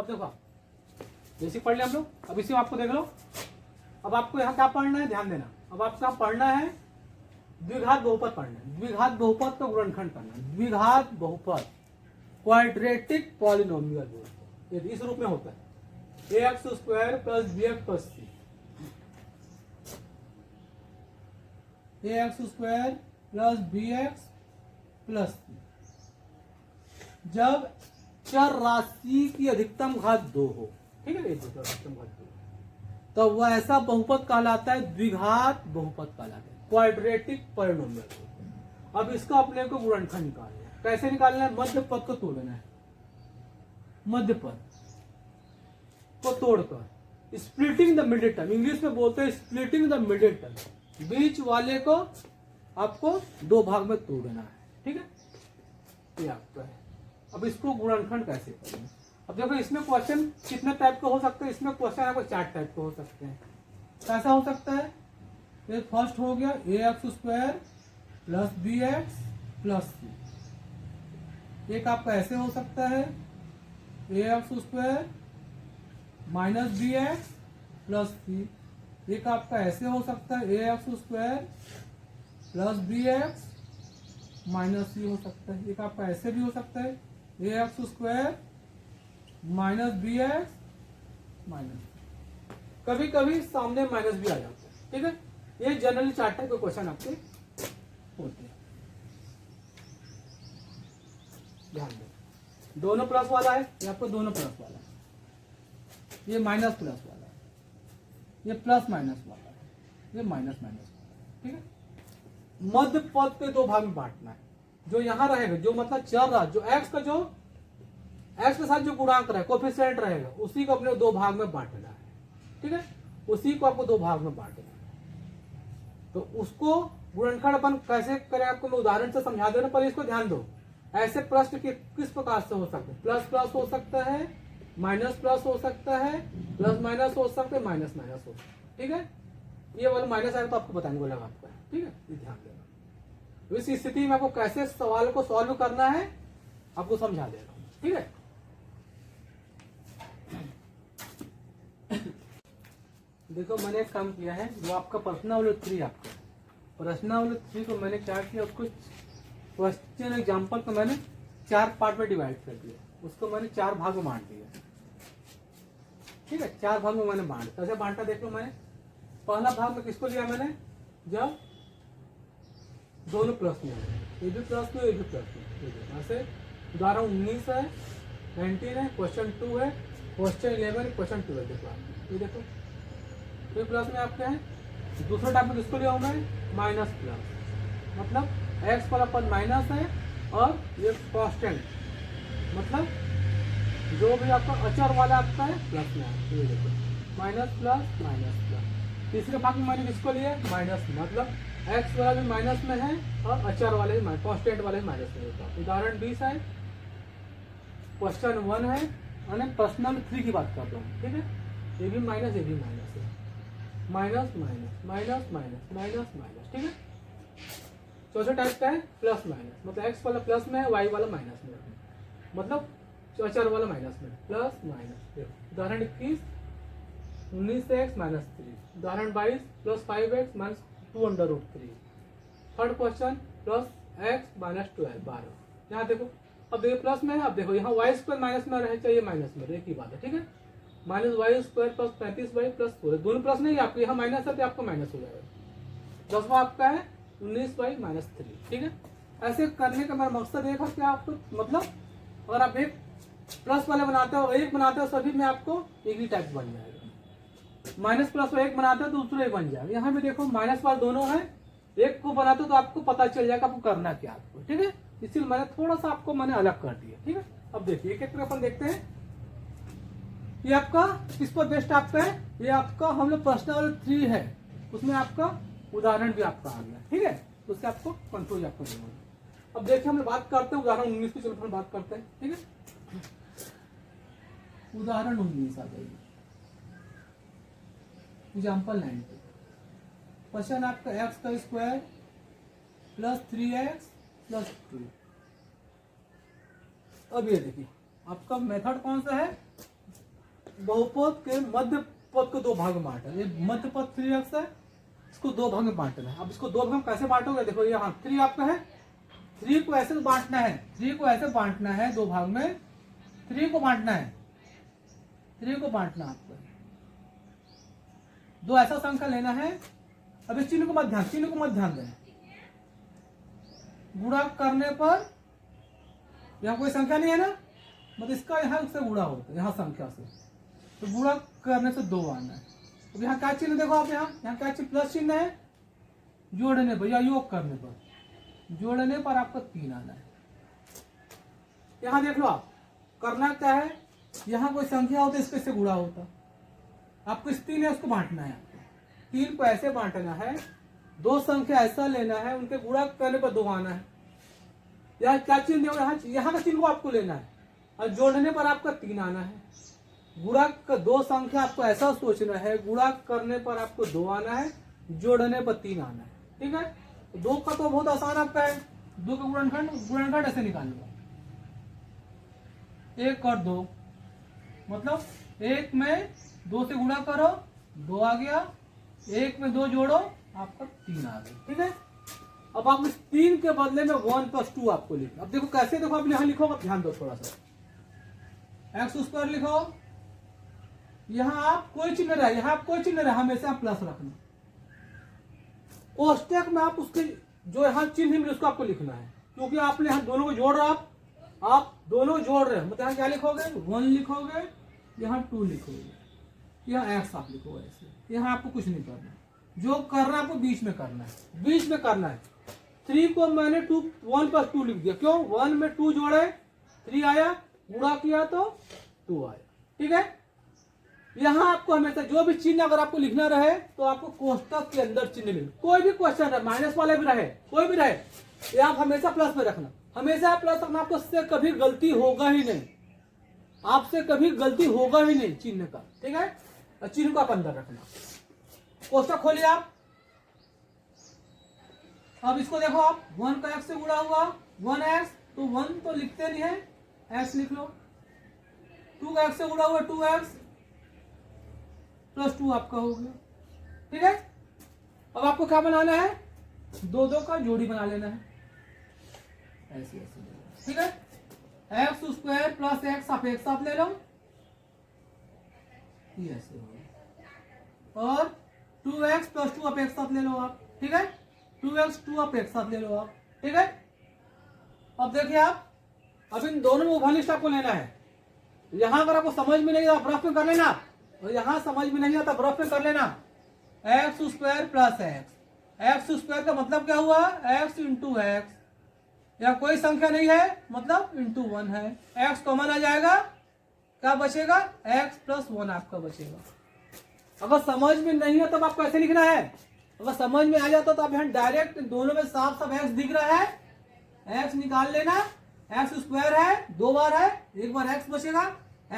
अब देखो बेसिक पढ़ लिया हम लोग। अब इसी में आपको देख लो, अब आपको यहाँ क्या पढ़ना है, ध्यान देना। अब आपको यहाँ पढ़ना है द्विघात बहुपद पढ़ना है। द्विघात बहुपद का गुणनखंड करना है। द्विघात बहुपद क्वाड्रेटिक पॉलिनोमियल बोलते हैं, इस रूप में होता है ax square plus bx plus c। ax square plus bx plus c जब चर राशि की अधिकतम घात 2 हो, ठीक है, अधिकतम घात 2, तो वह ऐसा बहुपद कहलाता है द्विघात बहुपद कहलाता है, क्वाड्रेटिक पॉलिनोमियल। अब इसका अपने को गुणनखंड निकालना है। कैसे निकालना है? मध्य पद को तोड़ना है। मध्य पद को तोड़कर splitting the middle term, English में बोलते हैं स्प्लिटिंग द मिडिल टर्म, बीच वाले को आपको 2 भाग में तोड़ना है, ठीक है, ये आपका है। अब इसको गुणनखंड कैसे करेंगे? अब देखो इसमें क्वेश्चन कितने टाइप का हो सकते हैं? इसमें क्वेश्चन आपको 4 टाइप का हो सकते हैं। कैसा हो सकता है? ये फर्स्ट हो गया ax square plus bx plus c। एक आपका ऐसे हो सकता है ax square minus bx plus c। एक आपका ऐसे हो सकता है ax square plus bx minus c हो सकता है। एक आपका ऐसे भी हो सकता है ax square minus bx minus, कभी कभी सामने माइनस भी आ जाता है, ठीक है। ये जनरली 4 टाइप के क्वेश्चन आपके होते हैं, ध्यान दें। दोनों प्लस वाला है, ये आपको दोनों प्लस वाला है, ये माइनस प्लस वाला है, ये प्लस माइनस वाला है, ये माइनस माइनस वाला है, ठीक है। मध्य पद के 2 भाग में बांटना है। जो यहां रहेगा, जो मतलब चर रहा, जो एक्स का जो एक्स के साथ जो गुणांक रहे, कोफिशिएंट रहेगा, उसी को अपने 2 भाग में बांटना है, ठीक है। उसी को आपको 2 भाग में बांटना है। तो उसको गुणनखंड अपन कैसे करें आपको मैं उदाहरण से समझा देना, पर इसको ध्यान दो। ऐसे प्रश्न किस प्रकार से हो सकते हैं? प्लस प्लस हो सकता है, माइनस प्लस हो सकता है, प्लस माइनस हो सकता है, माइनस माइनस हो सकता है, ठीक है। ये वाला माइनस आएगा तो आपको बताएंगे लगा आपका, ठीक है, ये ध्यान देना। इस स्थिति में आपको कैसे सवाल को सॉल्व करना है आपको समझा दे रहा हूं, ठीक है। देखो मैंने एक काम किया है, जो आपका प्रश्नावली 3 आपका प्रश्नावली 3 को मैंने क्या किया, कुछ क्वेश्चन एग्जाम्पल को मैंने 4 पार्ट में डिवाइड कर दिया, उसको मैंने 4 भाग में बांट दिया, ठीक है। 4 भाग में मैंने बांट, कैसे बांटा देख लो। मैंने पहला भाग में किसको लिया मैंने, जब दोनों प्लस में, ये भी प्लस में, ये भी प्लस में, ऐसे उदाहरण 19 है, 19 है, क्वेश्चन 2 है, क्वेश्चन 11, क्वेश्चन 12 देखो, ये देखो तो प्लस में आपके हैं। दूसरा टाइप में किसको लिया हूं मैं, माइनस प्लस, मतलब x पर अपन माइनस है और ये कांस्टेंट, मतलब जो भी आपका अचर वाला आपका है प्लस में है, ये देखो माइनस प्लस माइनस प्लस। तीसरे भाग में मैंने किसको लिया, माइनस, मतलब x वाला भी माइनस में है और अचर वाले भी कांस्टेंट वाले भी माइनस में होता है। उदाहरण 20 है, क्वेश्चन 1 है, मैंने प्रश्न 3 की बात कर रहा हूँ, ठीक है। ये भी माइनस, ये भी माइनस है, minus minus minus minus minus minus, ठीक है। चौथा टाइप का है प्लस माइनस, मतलब एक्स वाला प्लस में है, वाई वाला माइनस में है, मतलब अचर वाला माइनस में, प्लस माइनस। उदाहरण 21 19 से x माइनस 3। उदाहरण 22 plus 5x minus 2√3। Third question plus x minus 12 12। यहाँ देखो, अब देखो प्लस में है, अब देखो यहाँ वाई स्क्वायर माइनस में रहे चाहिए, माइनस में, एक ही बात है, ठीक है। Minus Y square plus 35y plus 4, दोनों प्लस नहीं, आपको यहाँ माइनस है तो आपको माइनस हो जाएगा। 10वां आपका है 19y माइनस 3, ठीक है। ऐसे करने का मेरा मकसद एक है कि आपको, मतलब अगर आप एक प्लस वाले बनाते हो, एक बनाते हो, सभी में आपको एक ही टाइप बन जाएगा। माइनस प्लस एक बनाते हो तो दूसरा ही बन जाएगा। यहाँ भी देखो माइनस वाले दोनों है, एक को बनाते हो तो आपको पता चल जाएगा आपको करना क्या आपको, ठीक है। इसीलिए मैंने थोड़ा सा आपको मैंने अलग कर दिया, ठीक है। अब देखिए एक एक करके अपन देखते हैं। ये आपका किस पर बेस्ट आपका है, ये आपका हम लोग प्रश्नावली 3 है, उसमें आपका उदाहरण भी आपका आ गया, ठीक है। उससे आपको कंट्रोल आपको देना। अब देखिए हम लोग बात करते हैं उदाहरण 19 की, चलो फिर बात करते हैं, ठीक है। उदाहरण 19 आ जाइए, एग्जाम्पल 9। क्वेश्चन आपका एक्स का स्क्वायर प्लस 3x प्लस 2। अब ये देखिए आपका मेथड कौन सा है, बहुपद के मध्य पद को दो भाग में बांटना है। ये मध्य पद 3x है, इसको दो भाग में बांटना है। अब इसको दो भाग में कैसे बांटोगे, देखो यहाँ 3 आपका है, 3 को ऐसे बांटना है, 3 को ऐसे बांटना है दो भाग में, 3 को बांटना है, 3 को बांटना आपको, दो ऐसा संख्या लेना है। अब इस चिन्ह को मत ध्यान देना। गुणा करने पर यहाँ कोई संख्या नहीं है ना, मतलब इसका यहाँ उससे गुणा होता है, यहाँ संख्या से, तो गुणा करने से 2 आना है। अब यहाँ क्या चिन्ह देखो आप, यहाँ क्या चिन्ह, प्लस चिन्ह है, जोड़ने पर या योग करने पर, जोड़ने पर आपको 3 आना है। यहाँ देख लो आप, करना क्या है, यहाँ कोई संख्या होता है इसके से गुणा होता, आपको इस 3 है उसको बांटना है। आपको 3 को ऐसे बांटना है, दो संख्या ऐसा लेना है, उनके गुणा करने पर 2 आना है। यहाँ क्या चिन्ह देखो, यहाँ का चिन्ह को आपको लेना है और जोड़ने पर आपका 3 आना है। गुणा का दो संख्या आपको ऐसा सोचना है, गुणा करने पर आपको 2 आना है, जोड़ने पर 3 आना है। ठीक है, 2 का तो बहुत आसान आपका है, 2 का गुणनखंड ऐसे निकाल लो, 1 और 2, मतलब 1 में 2 से गुणा करो, 2 आ गया, 1 में 2 जोड़ो, आपका 3 आ गया। ठीक है, अब आप इस 3 के बदले में 1 + 2 आपको लिखना। अब देखो कैसे, देखो आप यहाँ लिखो, ध्यान दो थोड़ा सा, x² लिखो, यहाँ आप कोई चिन्ह रहे, यहाँ आप कोई चिन्ह रहे, हमेशा प्लस रखना। कोष्टक में आप उसके जो यहाँ चिन्ह मिले उसको आपको लिखना है, क्योंकि आपने यहाँ दोनों को जोड़ रहे हो, आप दोनों जोड़ रहे हो, मतलब यहाँ क्या लिखोगे, 1 लिखोगे, यहाँ 2 लिखोगे, यहाँ x आप लिखोगे ऐसे। यहाँ आपको कुछ नहीं करना, जो करना है आपको बीच में करना है, बीच में करना है। 3 को मैंने 1 + 2 लिख दिया, क्यों, 1 में 2 जोड़े 3 आया, गुणा किया तो 2 आया। ठीक है, यहाँ आपको हमेशा जो भी चिन्ह अगर आपको लिखना रहे तो आपको कोष्टक के अंदर चिन्ह लिखना, कोई भी क्वेश्चन रहे, माइनस वाले भी रहे, कोई भी रहे, ये आप हमेशा प्लस में रखना, हमेशा प्लस रखना। आपको इससे कभी गलती होगा ही नहीं, आपसे कभी गलती होगा ही नहीं चिन्ह का। ठीक है, चिन्ह को आप अंदर रखना। कोष्टक खोलिए आप, अब इसको देखो आप, 1 का x से गुणा हुआ 1x, तो 1 तो लिखते नहीं है, x लिख लो। 2 का x से गुणा हुआ 2x + 2 आपका हो गया। ठीक है, अब आपको क्या बनाना है, 2 का जोड़ी बना लेना है, ऐसे ऐसे। ठीक है, x² + x आप एक साथ ले लो, ये ऐसे हो गया, और 2x + 2 आप एक साथ ले लो आप। ठीक है, 2x 2 आप एक साथ ले लो आप। ठीक है, अब देखिए आप, अब इन दोनों में उभयनिष्ठ आपको लेना है। यहां अगर आपको समझ में नहीं आता रफ में कर लेना, और यहां समझ में नहीं आता रफ में कर लेना। x² + x, x² का मतलब क्या हुआ, x × x, या कोई संख्या नहीं है मतलब × 1 है, x कॉमन आ जाएगा, क्या बचेगा, x + 1 आपका बचेगा। अगर समझ में नहीं है तब आपको ऐसे लिखना है, अगर समझ में आ जाता तो आप यहाँ डायरेक्ट दोनों में साफ साफ x दिख रहा है, x निकाल लेना, x² है, 2 बार है, 1 बार x बचेगा,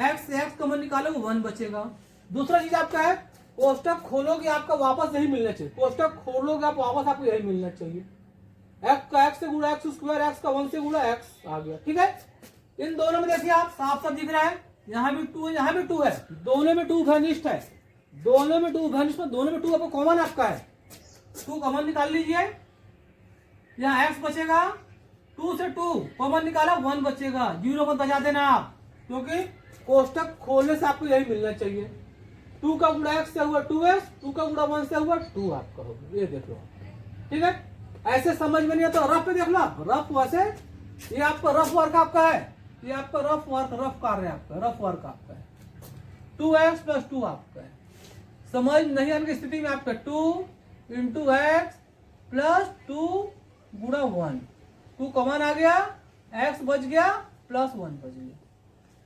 x से x कॉमन निकालोगे 1 बचेगा। दूसरा चीज आपका है, कोष्टक खोलोगे आपका वापस नहीं मिलना चाहिए, कोष्टक खोलोगे आप वापस आपको यही मिलना चाहिए, x का x से गुणा x², x का 1 से गुणा x आ गया। ठीक है, इन दोनों में देखिए आप साफ साफ दिख रहा है, यहाँ भी 2 है, यहाँ भी 2 है, दोनों में 2 उभयनिष्ठ है, दोनों में 2 उभयनिष्ठ, दोनों में 2 आपको कॉमन आपका है, 2 कॉमन निकाल लीजिए, यहाँ x बचेगा, 2 से 2 कॉमन निकाला 1 बचेगा, 0 मत बजा देना आप, क्योंकि कोष्टक खोलने से आपको यही मिलना चाहिए। 2 का गुणा x से हुआ 2x, 2 का गुणा 1 से हुआ 2 आपका होगा, ये देख लो। ठीक है, ऐसे समझ में नहीं आता रफ पे देख लो, रफ वैसे, ये आपका रफ वर्क आपका है, ये आपका रफ वर्क, रफ कार्य आपका, रफ वर्क आपका है। 2x + 2 आपका है, समझ नहीं आने की स्थिति में आपका 2 × x + 2 × 1, 2 कॉमन आ गया, x बच गया, +1 बच गया।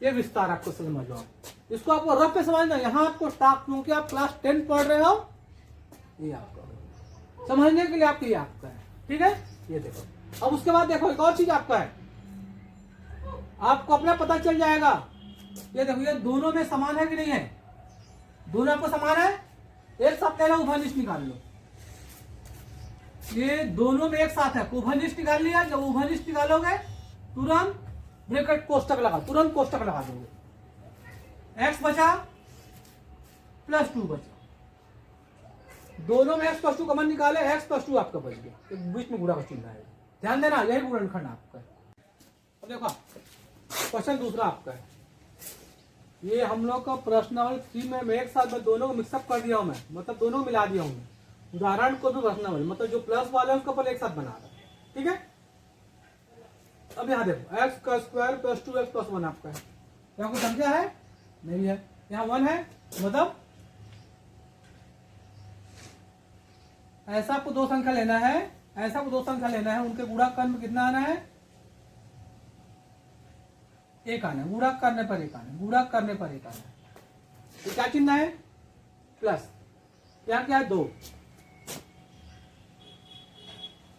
ये विस्तार आपको समझ लो, इसको आपको रफ पे समझना, यहाँ आपको टाक, क्योंकि आप क्लास 10 पढ़ रहे हो, ये आपका समझने के लिए आपको ये आपका है। ठीक है, ये देखो। अब उसके बाद देखो एक और चीज आपका है, आपको अपना पता चल जाएगा, ये देखो ये दोनों में समान है कि नहीं है, दोनों आपको समान है, एक साथ ले लो, उभयनिष्ठ निकाल लो, ये दोनों में एक साथ है, उभयनिष्ठ निकाल लिया, जब उभयनिष्ठ निकालोगे तुरंत ब्रैकेट कोष्टक लगा, तुरंत कोष्टक लगा दोगे, x बचा, +2 बचा। दोनों में x+2 कॉमन निकाले, x+2 आपका बच गया, एक बीच में गुणा का चिन्ह है। ध्यान देना, यही गुणनखंड आपका है। अब देखो क्वेश्चन दूसरा आपका है, ये हम लोग का प्रश्नावली 3 में एक साथ में दोनों को मिक्सअप कर दिया हूं मैं, मतलब दोनों को मिला दिया हूं मैं। उदाहरण को भी प्रश्नावली, मतलब जो प्लस वाला है उसको पहले एक साथ बना रहा है, ठीक है। अब यहाँ देखो x² + 2x + 1 आपका है। यहाँ कोई संख्या है? नहीं है। यहाँ 1 है, मतलब ऐसा आपको दो संख्या लेना है, ऐसा आपको दो संख्या लेना है, उनके गुणा करने में कितना आना है? 1 आना है। गुणा करने पर 1 आना है, गुणा करने पर 1 आना है। तो क्या चिन्ह है? प्लस। यहाँ क्या है? 2।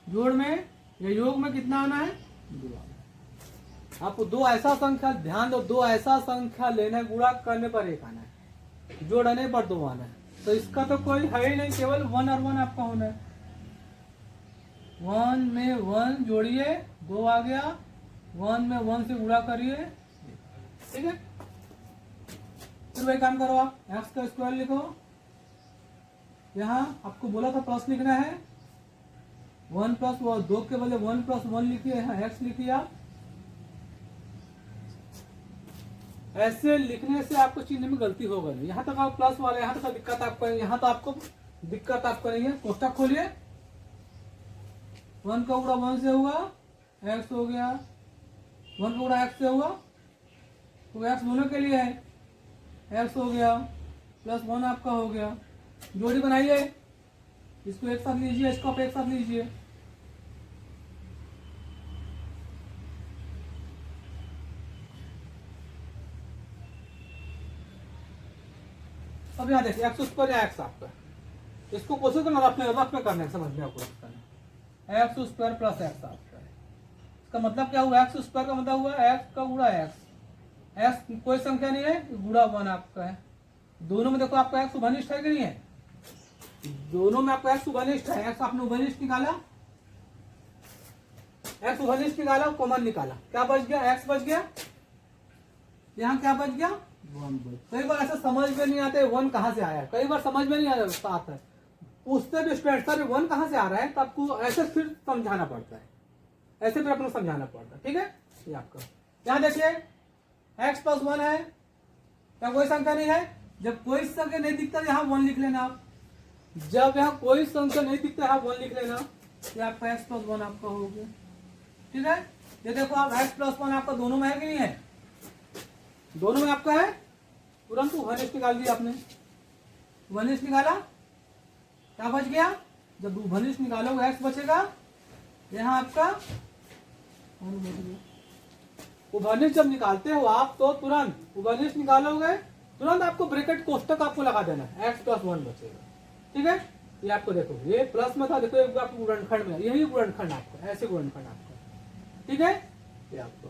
जोड़ में या योग में कितना आना है? 2 आना है। आपको दो ऐसा संख्या, ध्यान दो, दो ऐसा संख्या लेना है, गुणा करने पर 1 आना है, जोड़ने पर 2 आना है। तो इसका तो कोई है ही नहीं, केवल 1 और 1 आपका होना है। 1 में 1 जोड़िए, 2 आ गया। 1 में 1 से गुणा करिए, ठीक है। फिर वही काम करो, आप x² लिखो। यहाँ आपको बोला था प्लस लिखना है, 1 + 1, 2 के बदले 1 + 1 लिखिए, यहाँ x लिखिए आप। ऐसे लिखने से आपको चिन्ह में गलती होगा नहीं। यहाँ तक आप प्लस वाले, यहाँ तक दिक्कत आपको, यहाँ तो आपको दिक्कत आपको नहीं है। कोष्टक खोलिए, 1 का गुणा 1 से हुआ, x हो गया। 1 का गुणा x से हुआ, तो x दोनों के लिए है, x हो गया, +1 आपका हो गया। जोड़ी बनाइए, इसको एक साथ लीजिए, इसको आप एक साथ लीजिए। अब यहाँ देखिए x² या x आपका, इसको कोशिश करना रफ में करने समझने आपको x² + x आपका है। इसका मतलब क्या हुआ? x² का मतलब हुआ x का गुणा x कोई संख्या नहीं है, गुणा 1 आपका है। दोनों में देखो आपका x उभयनिष्ठ है कि नहीं है? दोनों में आपका x उभयनिष्ठ है। x आपने उभयनिष्ठ निकाला, x उभयनिष्ठ निकाला, कॉमन निकाला, क्या बच गया? x बच गया। यहाँ क्या बच गया? 1 बच। कई बार ऐसा समझ में नहीं आता है 1 कहाँ से आया है, कई बार समझ में नहीं आता है, पूछते भी स्टूडेंट सर 1 कहाँ से आ रहा है, तो आपको ऐसे फिर समझाना पड़ता है, ऐसे फिर अपने समझाना पड़ता है, ठीक है। ये आपका यहाँ देखिए x + 1 है, क्या कोई संख्या नहीं है? जब कोई संख्या नहीं दिखता यहाँ 1 लिख लेना आप। जब यहाँ कोई संख्या नहीं दिखता यहाँ 1 लिख लेना, ये आपका x + 1 आपका हो गया, ठीक है। ये देखो आप x + 1 आपका दोनों में है कि नहीं है? दोनों में आपका है, तुरंत उभयनिष्ठ निकाल दिया आपने। उभयनिष्ठ निकाला, क्या बच गया? जब उभयनिष्ठ निकालोगे x बचेगा, यहाँ आपका उभयनिष्ठ जब निकालते हो आप तो तुरंत उभयनिष्ठ निकालोगे, तुरंत आपको ब्रैकेट कोष्टक आपको लगा देना है, x + 1 बचेगा, ठीक है। ये आपको देखो, ये प्लस में था, देखो एक आपको गुणनखंड में, यही गुणनखंड आपका, ऐसे गुणनखंड आपका, ठीक है। ये आपको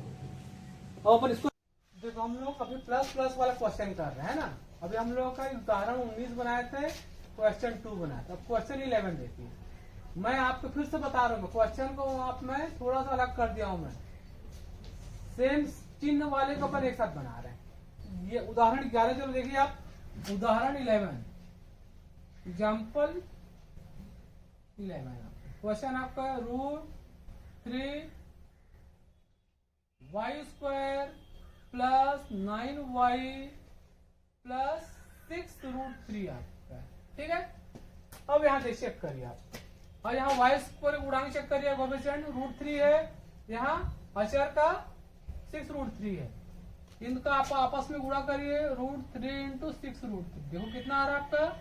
और अपन इसको देखो, हम लोग अभी प्लस वाला क्वेश्चन कर रहे हैं ना। अभी हम लोग का उदाहरण 19 बनाए थे, क्वेश्चन 2 बनाया था, अब क्वेश्चन 11 देखिए। मैं आपको फिर से बता रहा हूँ, क्वेश्चन को आप मैं थोड़ा सा अलग कर दिया हूं मैं, सेम चिन्ह वाले को अपन एक साथ बना रहे हैं। ये उदाहरण 11, चलो देखिए आप, उदाहरण 11, एग्जाम्पल 11, क्वेश्चन आपका √3 y² + 9y + 6 √3 आपका है, ठीक है। अब यहाँ से चेक करिए आप, और यहाँ y² गुणांक चेक करिए, कोएफिशिएंट √3 है, यहाँ अचर का 6 √3 है। इनका आप आपस में गुणा करिए, √3 × 6 √3, देखो कितना आ रहा है आपका?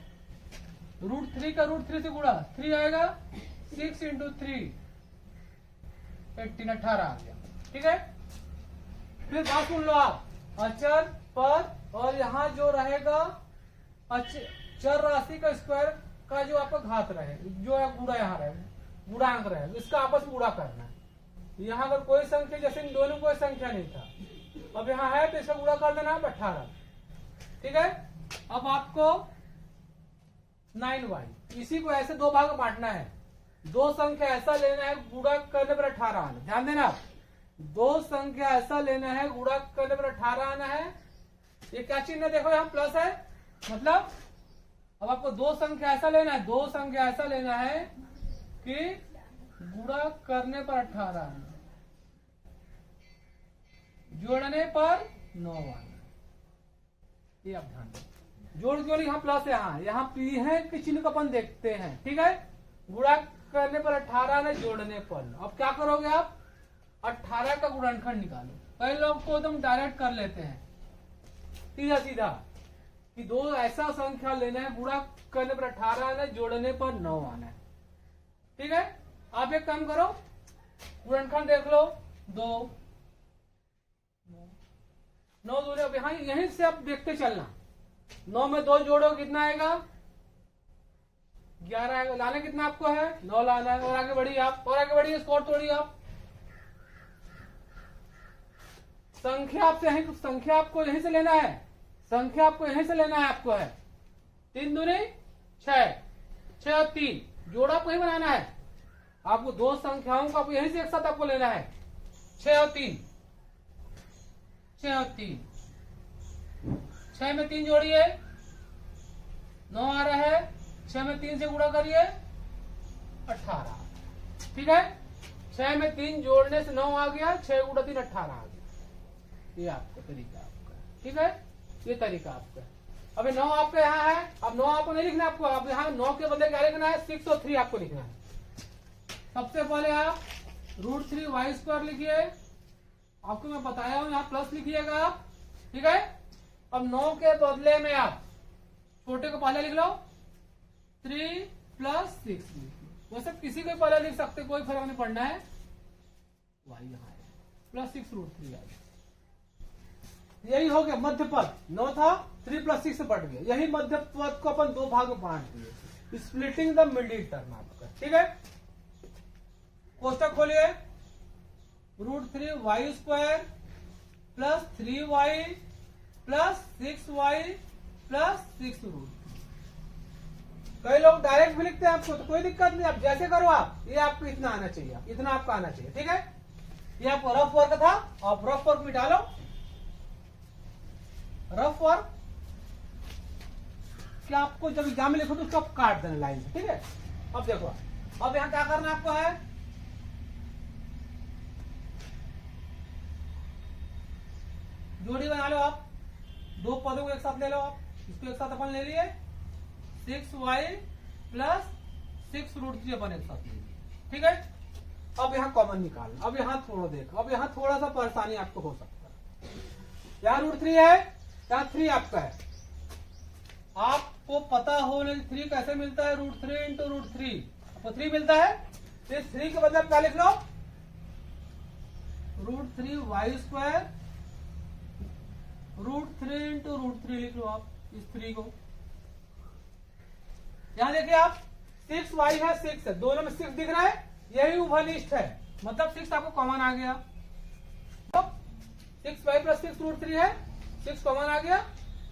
√3 का √3 से गुणा 3 आएगा, 6 × 3 18 आ गया, ठीक है। फिर बात सुन लो आप, अचर पर, और यहाँ जो रहेगा चर राशि का स्क्वायर का जो आपका घात रहे, जो गुणा यहाँ रहे, गुणांक रहे, इसका आपस में गुणा करना है। यहाँ अगर कोई संख्या, जैसे इन दोनों कोई संख्या नहीं था, अब यहाँ है तो इसका गुणा कर देना है 18, ठीक है। अब आपको 9y, इसी को ऐसे दो भाग बांटना है, दो संख्या ऐसा लेना है, गुणा करने पर 18 आना, ध्यान देना आप, दो संख्या ऐसा लेना है, गुणा करने पर 18 आना है। ये क्या चिन्ह है? देखो यहाँ प्लस है, मतलब अब आपको दो संख्या ऐसा लेना है, दो संख्या ऐसा लेना है कि गुणा करने पर 18 आना, जोड़ने पर 9 आना। ये आप ध्यान दें, जोड़ जोड़ यहाँ प्लस है, यहाँ पी है कि चिन्ह को अपन देखते हैं, ठीक है। गुणा करने पर 18 आना, जोड़ने पर। अब क्या करोगे आप, 18 का गुणनखंड निकालो। कई लोग को एकदम डायरेक्ट कर लेते हैं सीधा सीधा कि दो ऐसा संख्या लेना है, गुणा करने पर 18 आना है, जोड़ने पर 9 आना है, ठीक है। आप एक काम करो, गुणनखंड देख लो, 2 9 दूने, अब यहाँ यहीं से आप देखते चलना, 9 में 2 जोड़ो कितना आएगा, 11 आएगा। लाना कितना आपको है, 9 लाना है। और आगे बढ़िए आप, और आगे बढ़िए, स्कोर तोड़िए आप। संख्या आपसे यहीं, संख्या आपको यहीं से लेना है, संख्या आपको यहीं से लेना है, आपको है 3 दूनी 6, 6 और 3 जोड़ा आपको ही बनाना है। आपको दो संख्याओं को आपको यहीं से एक साथ आपको लेना है, 6 और 3, 6 और 3, 6 में 3 जोड़िए 9 आ रहा है, 6 में 3 से गुणा करिए 18, ठीक है। 6 में 3 जोड़ने से 9 आ गया, 6 गुणा 3 18 आ गया। ये आपका तरीका आपका, ठीक है, ये तरीका आपका। अभी 9 आपका यहाँ है, अब 9 आपको नहीं लिखना, आपको अब यहाँ 9 के बदले क्या लिखना है, 6 और 3 आपको लिखना है। सबसे पहले आप √3y² लिखिए, आपको मैं बताया हूं, यहाँ प्लस लिखिएगा आप, ठीक है। अब 9 के बदले में आप छोटे को पहले लिख लो, 3 + 6 लिखिए। वैसे किसी को पहले लिख सकते, कोई फर्क नहीं पड़ना है। y यहाँ है +6 √3 आ गया, यही हो गया मध्य पद। 9 था, 3 + 6 से बढ़ गया, यही मध्य पद को अपन 2 भाग में बांट दिए, स्प्लिटिंग द मिडिल टर्म आपका, ठीक है। कोष्टक खोलिए, √3y² + 3y + 6y + 6 कई लोग डायरेक्ट भी लिखते हैं आपको, तो कोई दिक्कत नहीं, आप जैसे करो आप, ये आपको इतना आना चाहिए, इतना आपका आना चाहिए, ठीक है। ये आपको रफ वर्क था, आप रफ वर्क मिटा लो, रफ वर्क क्या आपको जब एग्जाम में लिखो तो उसको आप काट देना लाइन से, ठीक है। अब देखो, अब यहाँ क्या करना आपको है, जोड़ी बना लो आप, दो पदों को एक साथ ले लो आप, इसको एक साथ अपन ले लिए, 6y + 6 √3 अपन एक साथ ले लिए, ठीक है। अब यहाँ कॉमन निकालना, अब यहाँ थोड़ा देखो, अब यहाँ थोड़ा सा परेशानी आपको हो सकता है। यहाँ √3 है, यहाँ 3 आपका है, आपको पता हो 3 कैसे मिलता है, √3 × √3 आपको 3 मिलता है। तो 3 के बदले क्या लिख लो, √3y² √3 × √3 लिख लो आप, इस 3 को। यहां देखिए आप, 6y है, 6 है, दोनों में 6 दिख रहा है, यही उभयनिष्ठ है, मतलब 6 आपको कॉमन आ गया। तो 6y + 6 √3 है, 6 कॉमन आ गया,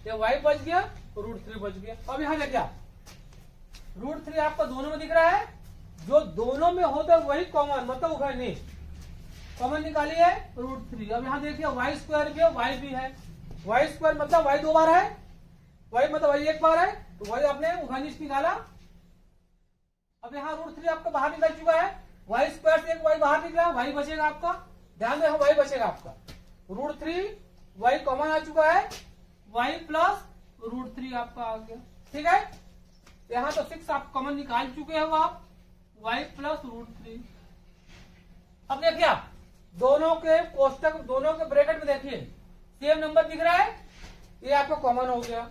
ये y बच गया, √3 बच गया। अब यहां देखिए आप, √3 आपका दोनों में दिख रहा है, जो दोनों में होता है वही कॉमन, मतलब उभयनिष्ठ। कॉमन निकालिए √3। अब यहाँ देखिए y² भी है, y भी है, y² मतलब y 2 बार है, y मतलब y 1 बार है, तो y आपने उभयनिष्ठ निकाला। अब यहाँ √3 आपका बाहर निकल चुका है, y² से एक y बाहर निकला, y बचेगा आपका, ध्यान दें y बचेगा आपका, √3 y कॉमन आ चुका है, y + √3 आपका आ गया, ठीक है। यहाँ तो 6 आप कॉमन निकाल चुके हो आप, y + √3। अब देखिए आप, दोनों के कोष्टक, दोनों के ब्रैकेट में देखिए सेम नंबर दिख रहा है, ये आपका कॉमन हो गया,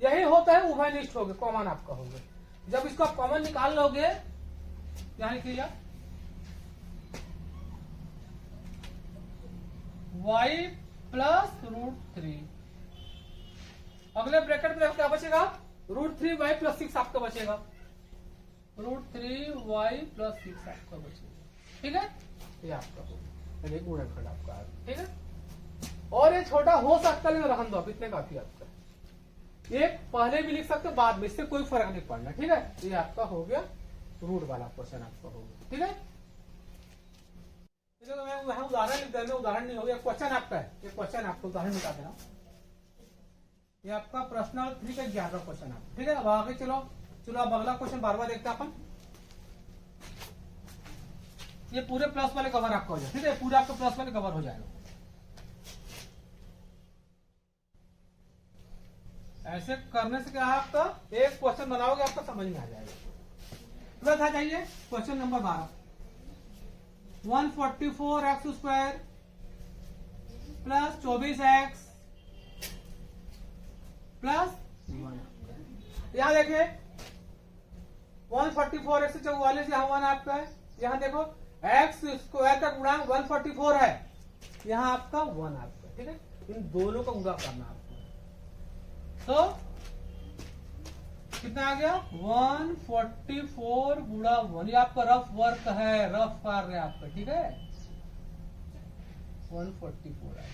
यही होता है उभयनिष्ठ हो गया, कॉमन आपका हो गया। जब इसको आप कॉमन निकाल लोगे, यहां लिखिए y + √3, अगले ब्रैकेट में क्या बचेगा, √3y + 6 आपका बचेगा, √3y + 6 आपका बचेगा, ठीक है। ये आपका हो गया, गुणनखंड आपका, ठीक है। और ये छोटा हो सकता है, रहन दो, इतने काफी आपका, एक पहले भी लिख सकते हो, बाद में, इससे कोई फर्क नहीं पड़ना, ठीक है। ये आपका हो गया, रूट वाला क्वेश्चन आपका हो गया, ठीक है। तो मैं वहां उदाहरण लिख देना, उदाहरण नहीं हो गया, क्वेश्चन आपका है, ये क्वेश्चन आपको उदाहरण निकाल देना। ये आपका प्रश्न नंबर 3 का 11वां क्वेश्चन है। ठीक है, अब आगे चलो अब अगला क्वेश्चन बार बार देखते हैं अपन। ये पूरे प्लस वाले कवर आपका हो जाए। ठीक है, पूरे आपका प्लस वाले कवर हो जाएगा। ऐसे करने से क्या है, आपका एक क्वेश्चन बनाओगे आपका समझ में आ जाएगा। तुरंत आ जाइए question number 12। 144x² plus 24x plus 1। यहां देखिए 144x से 44, यहाँ 1 आपका है। यहाँ देखो x² का गुणांक 144 है, यहाँ आपका 1 आपका। ठीक है, इन दोनों का गुणा करना आपको, तो कितना आ गया 144 गुणा 1। ये आपका रफ वर्क है, रफ कार्य है आपका। ठीक है, 144 है।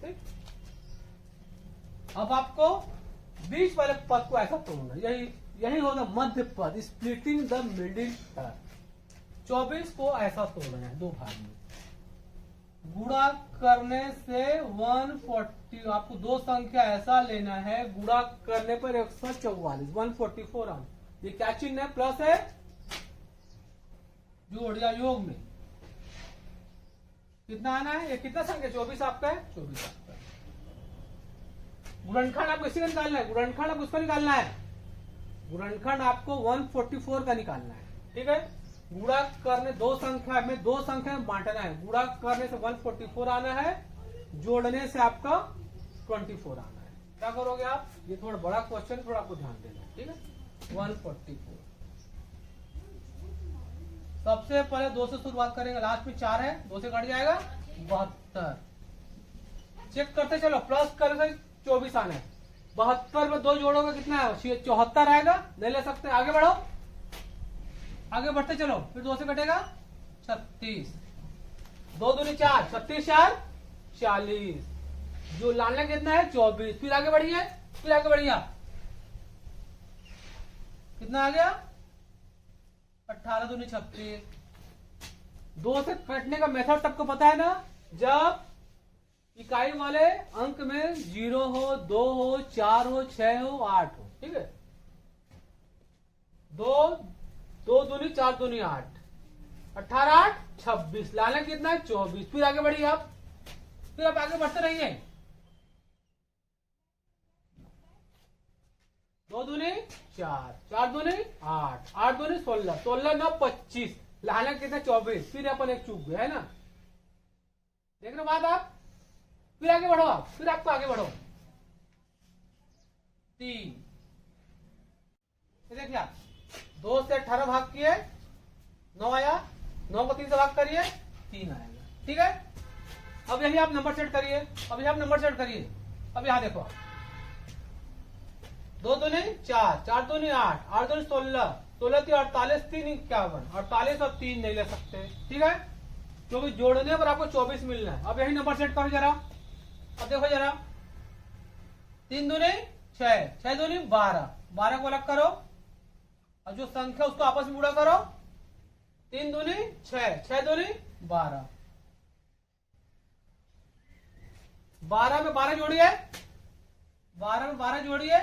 ठीक, अब आपको बीच वाले पद को ऐसा तोड़ना, यही होगा मध्य पद, स्प्लिटिंग द मिडिल टर्म। 24 को ऐसा तोड़ना है दो भाग में, गुणा करने से 140। आपको दो संख्या ऐसा लेना है, गुणा करने पर 144 144 आना। ये क्या चिन्ह है, प्लस है, जोड़ या योग में कितना आना है, ये कितना संख्या 24 आपका है, 24 आपका है। गुणनखंड आपको इसी का निकालना है, गुणनखंड आपको उसका निकालना है, गुणनखंड आपको 144 का निकालना है। ठीक है, गुणा करने दो संख्या में बांटना है, गुणा करने से 144 आना है, जोड़ने से आपका 24 आना है। क्या करोगे आप, ये थोड़ा बड़ा क्वेश्चन, थोड़ा आपको ध्यान देना है। ठीक है, 144 सबसे पहले 2 से शुरुआत करेंगे, लास्ट में 4 है, 2 से कट जाएगा 72। चेक करते चलो, प्लस करके 24 आना है, 72 में 2 जोड़ोगे कितना है, 74 आएगा, नहीं ले सकते। आगे बढ़ो, आगे बढ़ते चलो, फिर 2 से कटेगा 36, 2 दूनी 4, 36 4 40, जो लाने कितना है 24। फिर आगे बढ़िए, कितना आ गया 18 दूनी 36। 2 से कटने का मेथड सबको पता है ना, जब इकाई वाले अंक में 0 हो, 2 हो, 4 हो, 6 हो, 8 हो। ठीक है, 2 दूनी 4 दूनी 8, 18 8 26, लाना कितना है 24। फिर आगे बढ़िए आप, फिर आप आगे बढ़ते रहिए। 2 दूनी 4, 4 दूनी 8, 8 दूनी 16, 16 9 25, लाना कितना 24। फिर अपन एक चूक गया है ना, देख रहे बात आप। फिर आगे बढ़ो आप, फिर आपको आगे बढ़ो 3। देखिए 2 से 18 भाग किए 9 आया, 9 को 3 से भाग करिए 3 आएगा। ठीक है, अब यही आप नंबर सेट करिए, अब यहां नंबर सेट करिए। अब यहां देखो 2 दूनी 4, 4 दूनी 8, 8 दूनी 16, 16 3 48, 3 51, 48 और 3 नहीं ले सकते। ठीक है, क्योंकि जोड़ने पर आपको 24 मिलना है। अब यही नंबर सेट करो जरा, अब देखो जरा, 3 दूनी 6, 6 दूनी 12, 12 को अलग करो, और जो संख्या उसको आपस में गुणा करो, 3 दूनी 6, 6 दूनी 12, 12 में 12 जोड़िए, 12 में 12 जोड़िए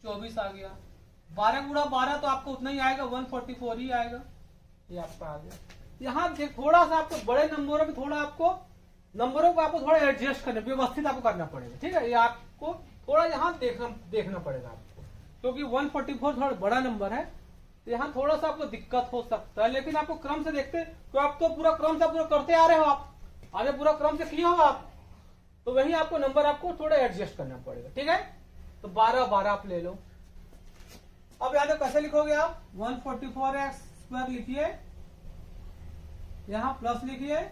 24 आ गया। 12 गुणा 12 तो आपको उतना ही आएगा, 144 ही आएगा। ये आपका आ गया। यहाँ थोड़ा सा आपको बड़े नंबरों में थोड़ा आपको नंबरों को आपको थोड़ा एडजस्ट करना, व्यवस्थित आपको करना पड़ेगा। ठीक है, ये आपको थोड़ा यहाँ देखना पड़ेगा आपको, क्योंकि 144 थोड़ा बड़ा नंबर है, तो यहाँ थोड़ा सा आपको दिक्कत हो सकता है। लेकिन आपको क्रम से देखते, तो आप तो पूरा क्रम से पूरा करते आ रहे हो, आप आगे पूरा क्रम से किए हो आप, तो वही आपको नंबर आपको थोड़ा एडजस्ट करना पड़ेगा। ठीक है, तो 12 12 आप ले लो। अब यहाँ कैसे लिखोगे आप, 144x² लिखिए, यहाँ प्लस लिखिए,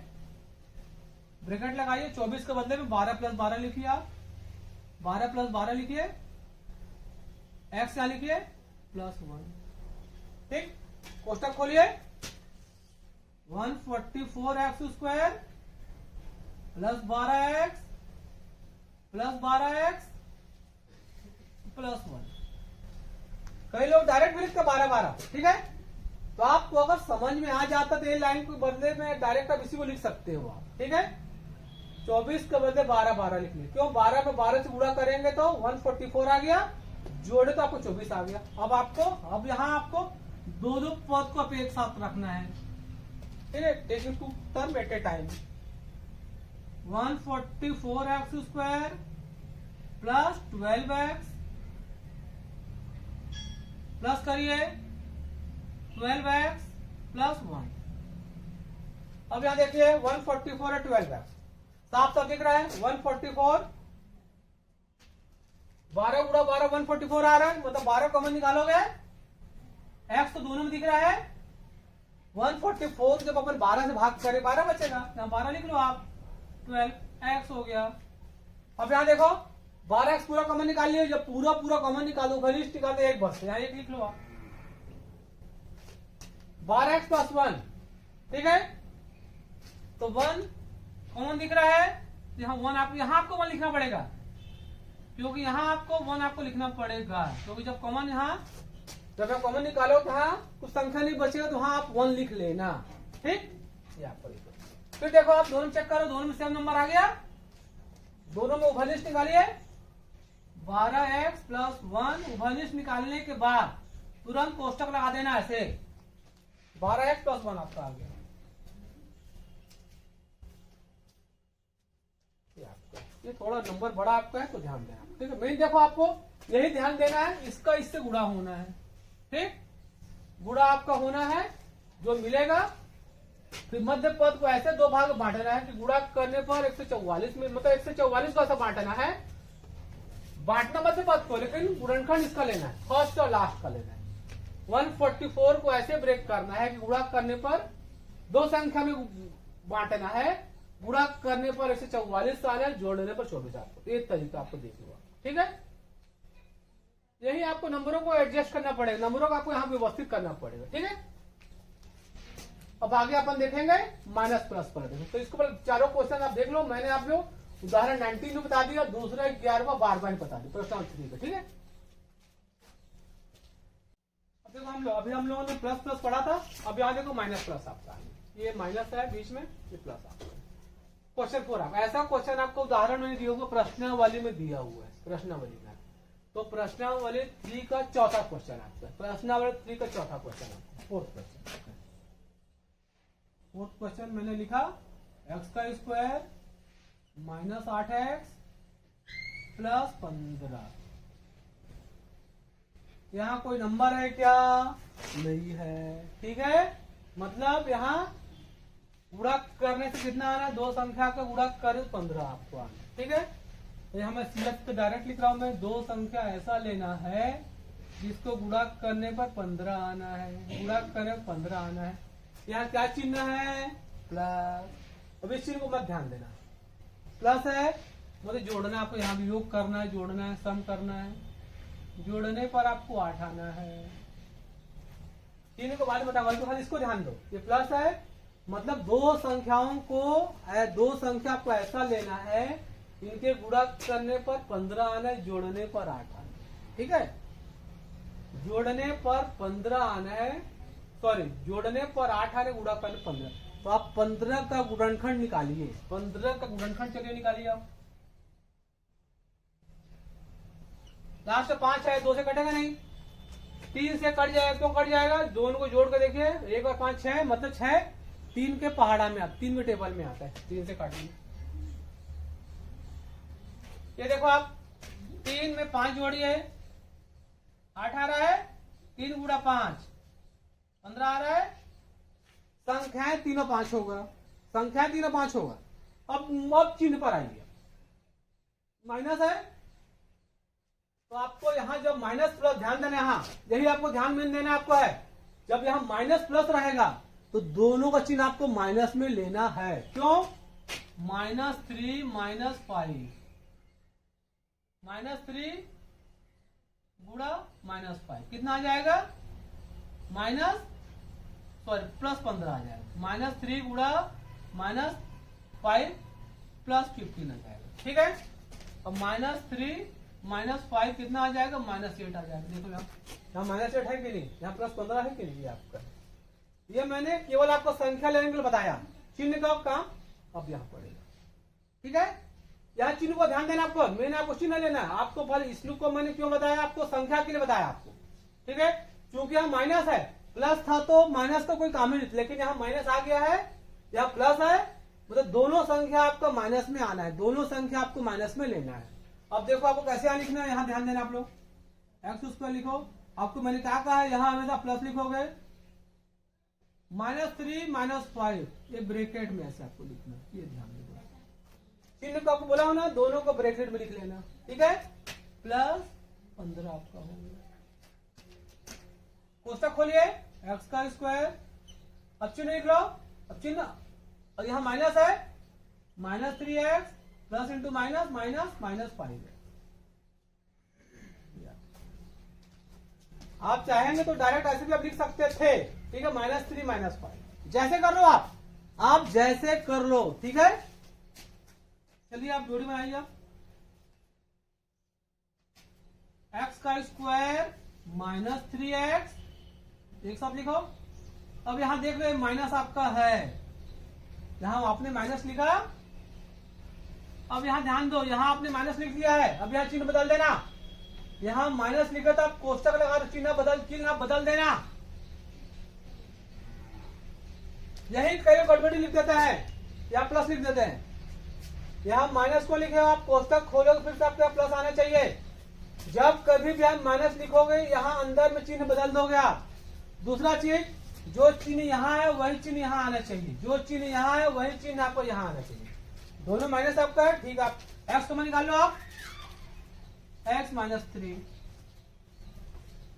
ब्रैकेट लगाइए, 24 के बदले में 12 + 12 लिखिए आप, 12 + 12 लिखिए, x यहाँ लिखिए +1। ठीक, कोष्टक खोलिए, 144x² + 12x + 12x +1। कई लोग डायरेक्ट भी लिखते 12 12। ठीक है, तो आपको अगर समझ में आ जाता तो ये लाइन को बदले में डायरेक्ट आप इसी को लिख सकते हो आप। ठीक है, 24 के बदले 12 12 लिख लिए। क्यों? 12 में 12 से गुणा करेंगे तो 144 आ गया, जोड़े तो आपको 24 आ गया। अब यहाँ आपको दो दो पद को एक साथ रखना है, ठीक है, taking two term at a time. 144x square plus 12x plus करिए 12x प्लस 1। अब यहां देखिए 144 और 12x साफ साफ दिख रहा है। 144 12 गुणा 12 144 आ रहा है, मतलब 12 कॉमन निकालोगे, x तो दोनों में दिख रहा है। 144 जब अपन 12 से भाग करें 12 बचेगा, यहां 12 लिख लो आप, 12x हो गया। अब यहां देखो 12x पूरा कॉमन निकाल लिया, जब पूरा कॉमन निकालो, घनिष्ठ निकालो, एक बस यहां एक लिख लो आप, 12x प्लस 1, ठीक है। तो 1 कॉमन दिख रहा है, यहाँ 1 आपको 1 लिखना पड़ेगा, क्योंकि यहाँ आपको 1 आपको लिखना पड़ेगा, क्योंकि जब कॉमन जब कॉमन निकालो तो यहाँ कुछ संख्या नहीं बचेगा, तो वहां आप 1 लिख लेना, ठीक। ये आपको लिखो। फिर देखो आप दोनों चेक करो, दोनों में सेम नंबर आ गया, दोनों में उभयनिष्ठ निकालिए। 12x प्लस 1 उभयनिष्ठ निकालने के बाद तुरंत कोष्टक लगा देना ऐसे, 12x प्लस 1 आपका आ गया। ये थोड़ा नंबर बड़ा आपका है तो ध्यान देना, ठीक है। मेन देखो आपको यही ध्यान देना है, इसका इससे गुणा होना है, ठीक, गुणा आपका होना है जो मिलेगा। फिर मध्य पद को ऐसे दो भाग बांटना है कि गुणा करने पर 144 में, मतलब 144 को ऐसा बांटना है, बांटना मध्य पद को, लेकिन गुणनखंड इसका लेना है, फर्स्ट और लास्ट का लेना है। 144 को ऐसे ब्रेक करना है कि गुणा करने पर दो संख्या में बांटना है, गुणा करने पर 144 आना है, जोड़ने पर 24 आपको, एक तरीका आपको देख लो, ठीक है। यही आपको नंबरों को एडजस्ट करना पड़ेगा, नंबरों को आपको यहाँ व्यवस्थित करना पड़ेगा, ठीक है। अब आगे अपन देखेंगे माइनस प्लस पर। देखो तो इसको चारों क्वेश्चन आप देख लो, मैंने आप लोग उदाहरण 19 में बता दिया, दूसरा 11वां बार बता दिया, प्रश्न 3 का, ठीक है। अब देखो अभी हम लोगों ने प्लस प्लस पढ़ा था, अब यहाँ देखो माइनस प्लस आपका, ये माइनस है बीच में, ये प्लस आपका। क्वेश्चन 4 आपका, ऐसा क्वेश्चन आपको उदाहरण में दिया हुआ, प्रश्नावली में दिया हुआ है, प्रश्नावली में। तो प्रश्नावली 3 का चौथा क्वेश्चन आपका, प्रश्नावली 3 का चौथा क्वेश्चन आपका, फोर्थ क्वेश्चन मैंने लिखा x का स्क्वायर माइनस 8x प्लस 15। यहाँ कोई नंबर है क्या? नहीं है, ठीक है। मतलब यहाँ गुणा करने से कितना आना है, दो संख्या का गुणा करे 15 आपको आना, ठीक है। तो यहाँ मैं सीएफ तो डायरेक्ट लिख रहा हूं, मैं दो संख्या ऐसा लेना है जिसको गुणा करने पर 15 आना है, गुणा करने पर 15 आना है। यहाँ क्या चिन्ह है? प्लस। अब इस चिन्ह को मत ध्यान देना, प्लस है मतलब जोड़ना, आपको यहाँ भी योग करना है, जोड़ना है, सम करना है, जोड़ने पर आपको 8 आना है। चिन्ह को बाद में बताऊंगा, तो खाली इसको ध्यान दो, ये प्लस है मतलब दो संख्याओं को, दो संख्या को ऐसा लेना है इनके गुणा करने पर 15 आना है, जोड़ने पर 8 आना है, ठीक है। जोड़ने पर 15 आना है, सॉरी जोड़ने पर 8 आने, गुणा करने 15, तो आप 15 का गुणनखंड निकालिए, 15 का गुणनखंड चलिए निकालिए आप। लास्ट 5 है, 2 से कटेगा नहीं, 3 से कट जाएगा, क्यों कट जाएगा? दोनों को जोड़ कर देखिए, 1 और 5 6, मतलब 6 3 के पहाड़ा में आता, 3 के टेबल में आता है, 3 से काटिए। ये देखो आप 3 में 5 जोड़िए, 8 आ रहा है, 3 गुणा 5 15 आ रहा है, संख्याएं 3 और 5 होगा, संख्याएं 3 और 5 होगा। अब चिन्ह पर आइए, माइनस है तो आपको यहां जब माइनस प्लस, ध्यान देना, यहां यही आपको ध्यान में देना आपको है, जब यहां माइनस प्लस रहेगा तो दोनों का चिन्ह आपको माइनस में लेना है। क्यों? -3 -5, -3 गुणा -5 कितना आ जाएगा? प्लस 15 आ जाएगा, -3 गुणा -5 प्लस 15 आ जाएगा, ठीक है। अब -3 -5 कितना आ जाएगा? -8 आ जाएगा। देखो यहाँ -8 है कि नहीं, यहाँ +15 है कि नहीं, ये आपका, ये मैंने केवल आपको संख्या लेने के लिए बताया, चिन्ह का काम अब यहाँ पड़ेगा। ठीक है, यहाँ चिन्ह को ध्यान देना आपको, मैंने आपको चिन्ह लेना है आपको। फल इस लूप को मैंने क्यों बताया आपको, संख्या के लिए बताया आपको, ठीक है। क्योंकि यहाँ माइनस है, प्लस था तो माइनस तो कोई काम ही नहीं, लेकिन यहाँ माइनस आ गया है, यहाँ प्लस है, मतलब दोनों संख्या आपको माइनस में आना है, दोनों संख्या आपको माइनस में लेना है। अब देखो आपको कैसे यहाँ लिखना है, यहाँ ध्यान देना आप लोग, एक्स स्क्वायर लिखो, आपको मैंने क्या कहा है, यहाँ हमेशा प्लस लिखोगे, -3 -5 ये ब्रैकेट में ऐसे आपको लिखना है, ये ध्यान देना। चिन्ह को आपको बोला हो ना, दोनों को ब्रैकेट में लिख लेना, ठीक है। +15 आपका हो गया, कोष्टक खोलिए, एक्स का स्क्वायर, अब चिन्ह लिख लो, अब चिन्ह, और यहाँ माइनस है, -3x plus into minus minus -5 है। आप चाहेंगे तो डायरेक्ट ऐसे भी आप लिख सकते थे, ठीक है, -3 -5 जैसे कर लो आप जैसे कर लो, ठीक है। चलिए आप जोड़ी बनाइए, आप एक्स का स्क्वायर -3x एक साथ लिखो। अब यहां देख रहे माइनस आपका है, यहां आपने माइनस लिखा, अब यहां ध्यान दो, यहां आपने माइनस लिख दिया है, अब यहां चिन्ह बदल देना, यहां माइनस लिखा था, आप कोष्टक लगा तो चिन्ह बदल देना, यही कई गड़बड़ी लिख देता है या प्लस लिख देते हैं। यहां माइनस को लिखे आप कोष्टक खोलोगे फिर से आपके प्लस आना चाहिए। जब कभी भी आप माइनस लिखोगे यहां अंदर में चिन्ह बदल दोगे आप। दूसरा चीज, जो चिन्ह यहाँ है वही चिन्ह यहाँ आना चाहिए, जो चिन्ह यहाँ है वही चिन्ह आपको यहाँ आना चाहिए। दोनों माइनस आपका है, ठीक है। आप एक्स को निकाल लो, आप x -3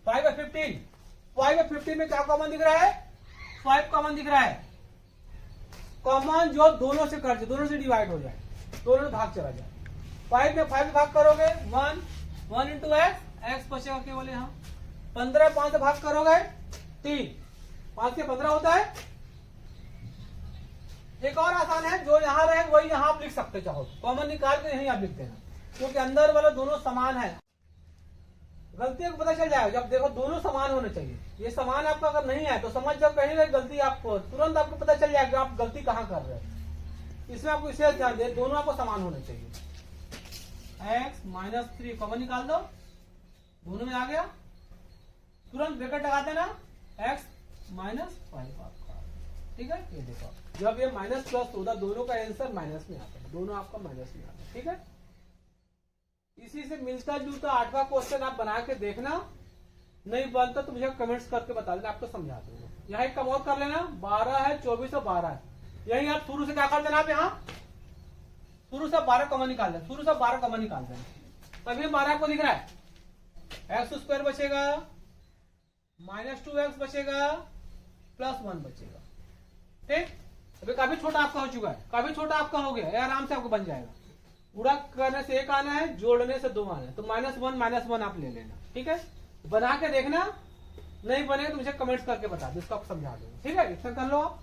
5 और 15, 5 और 15 में क्या कॉमन दिख रहा है, 5 कॉमन दिख रहा है। कॉमन जो दोनों से कट जाए, दोनों से डिवाइड हो जाए, दोनों में भाग चला जाए। 5 में 5 भाग करोगे 1 इंटू x बचेगा केवल यहाँ। 15 5 से भाग करोगे 3, 5 से 15 होता है। एक और आसान है, जो यहाँ रहे वही यहाँ आप लिख सकते, चाहो कॉमन निकाल के यही आप लिख देना, क्योंकि अंदर वाला दोनों समान है। गलती को पता चल जाएगा जब देखो दोनों समान होने चाहिए। ये समान आपका अगर नहीं है तो समझ जाओ कहीं ना गलती, आपको तुरंत आपको पता चल जाएगा आप गलती कहाँ कर रहे हैं। इसमें आपको विशेष ध्यान दे, दोनों आपको समान होने चाहिए। x -3 कॉमन निकाल दो, दोनों में आ गया, तुरंत ब्रैकेट लगा देना, x -5 आपका, ठीक है। ये देखो जब ये माइनस प्लस होता दोनों का आंसर माइनस में आता है, दोनों आपका माइनस में आता है, ठीक है। इसी से मिलता जुलता 8वां क्वेश्चन आप बना के देखना, नहीं बनता तो मुझे कमेंट्स करके बता देना, आपको समझा दूंगा। यहाँ एक कम और कर लेना, 12 है, 24 और 12 है, यही आप शुरू से क्या कर देना, आप यहाँ शुरू से 12 कॉमन निकाल देना, शुरू से 12 कॉमन निकाल देना, तभी 12 आपको दिख रहा है। एक्स स्क्वायर बचेगा, -2x बचेगा, +1 बचेगा, ठीक। अभी काफी छोटा आपका हो चुका है, काफी छोटा आपका हो गया, ये आराम से आपको बन जाएगा। गुणा करने से 1 आना है, जोड़ने से 2 आना है, तो -1 आप ले लेना, ठीक है। बना के देखना, नहीं बनेगा तो मुझे कमेंट्स करके बता दो, इसको आप समझा दूंगा, ठीक है। इतना कर लो आप।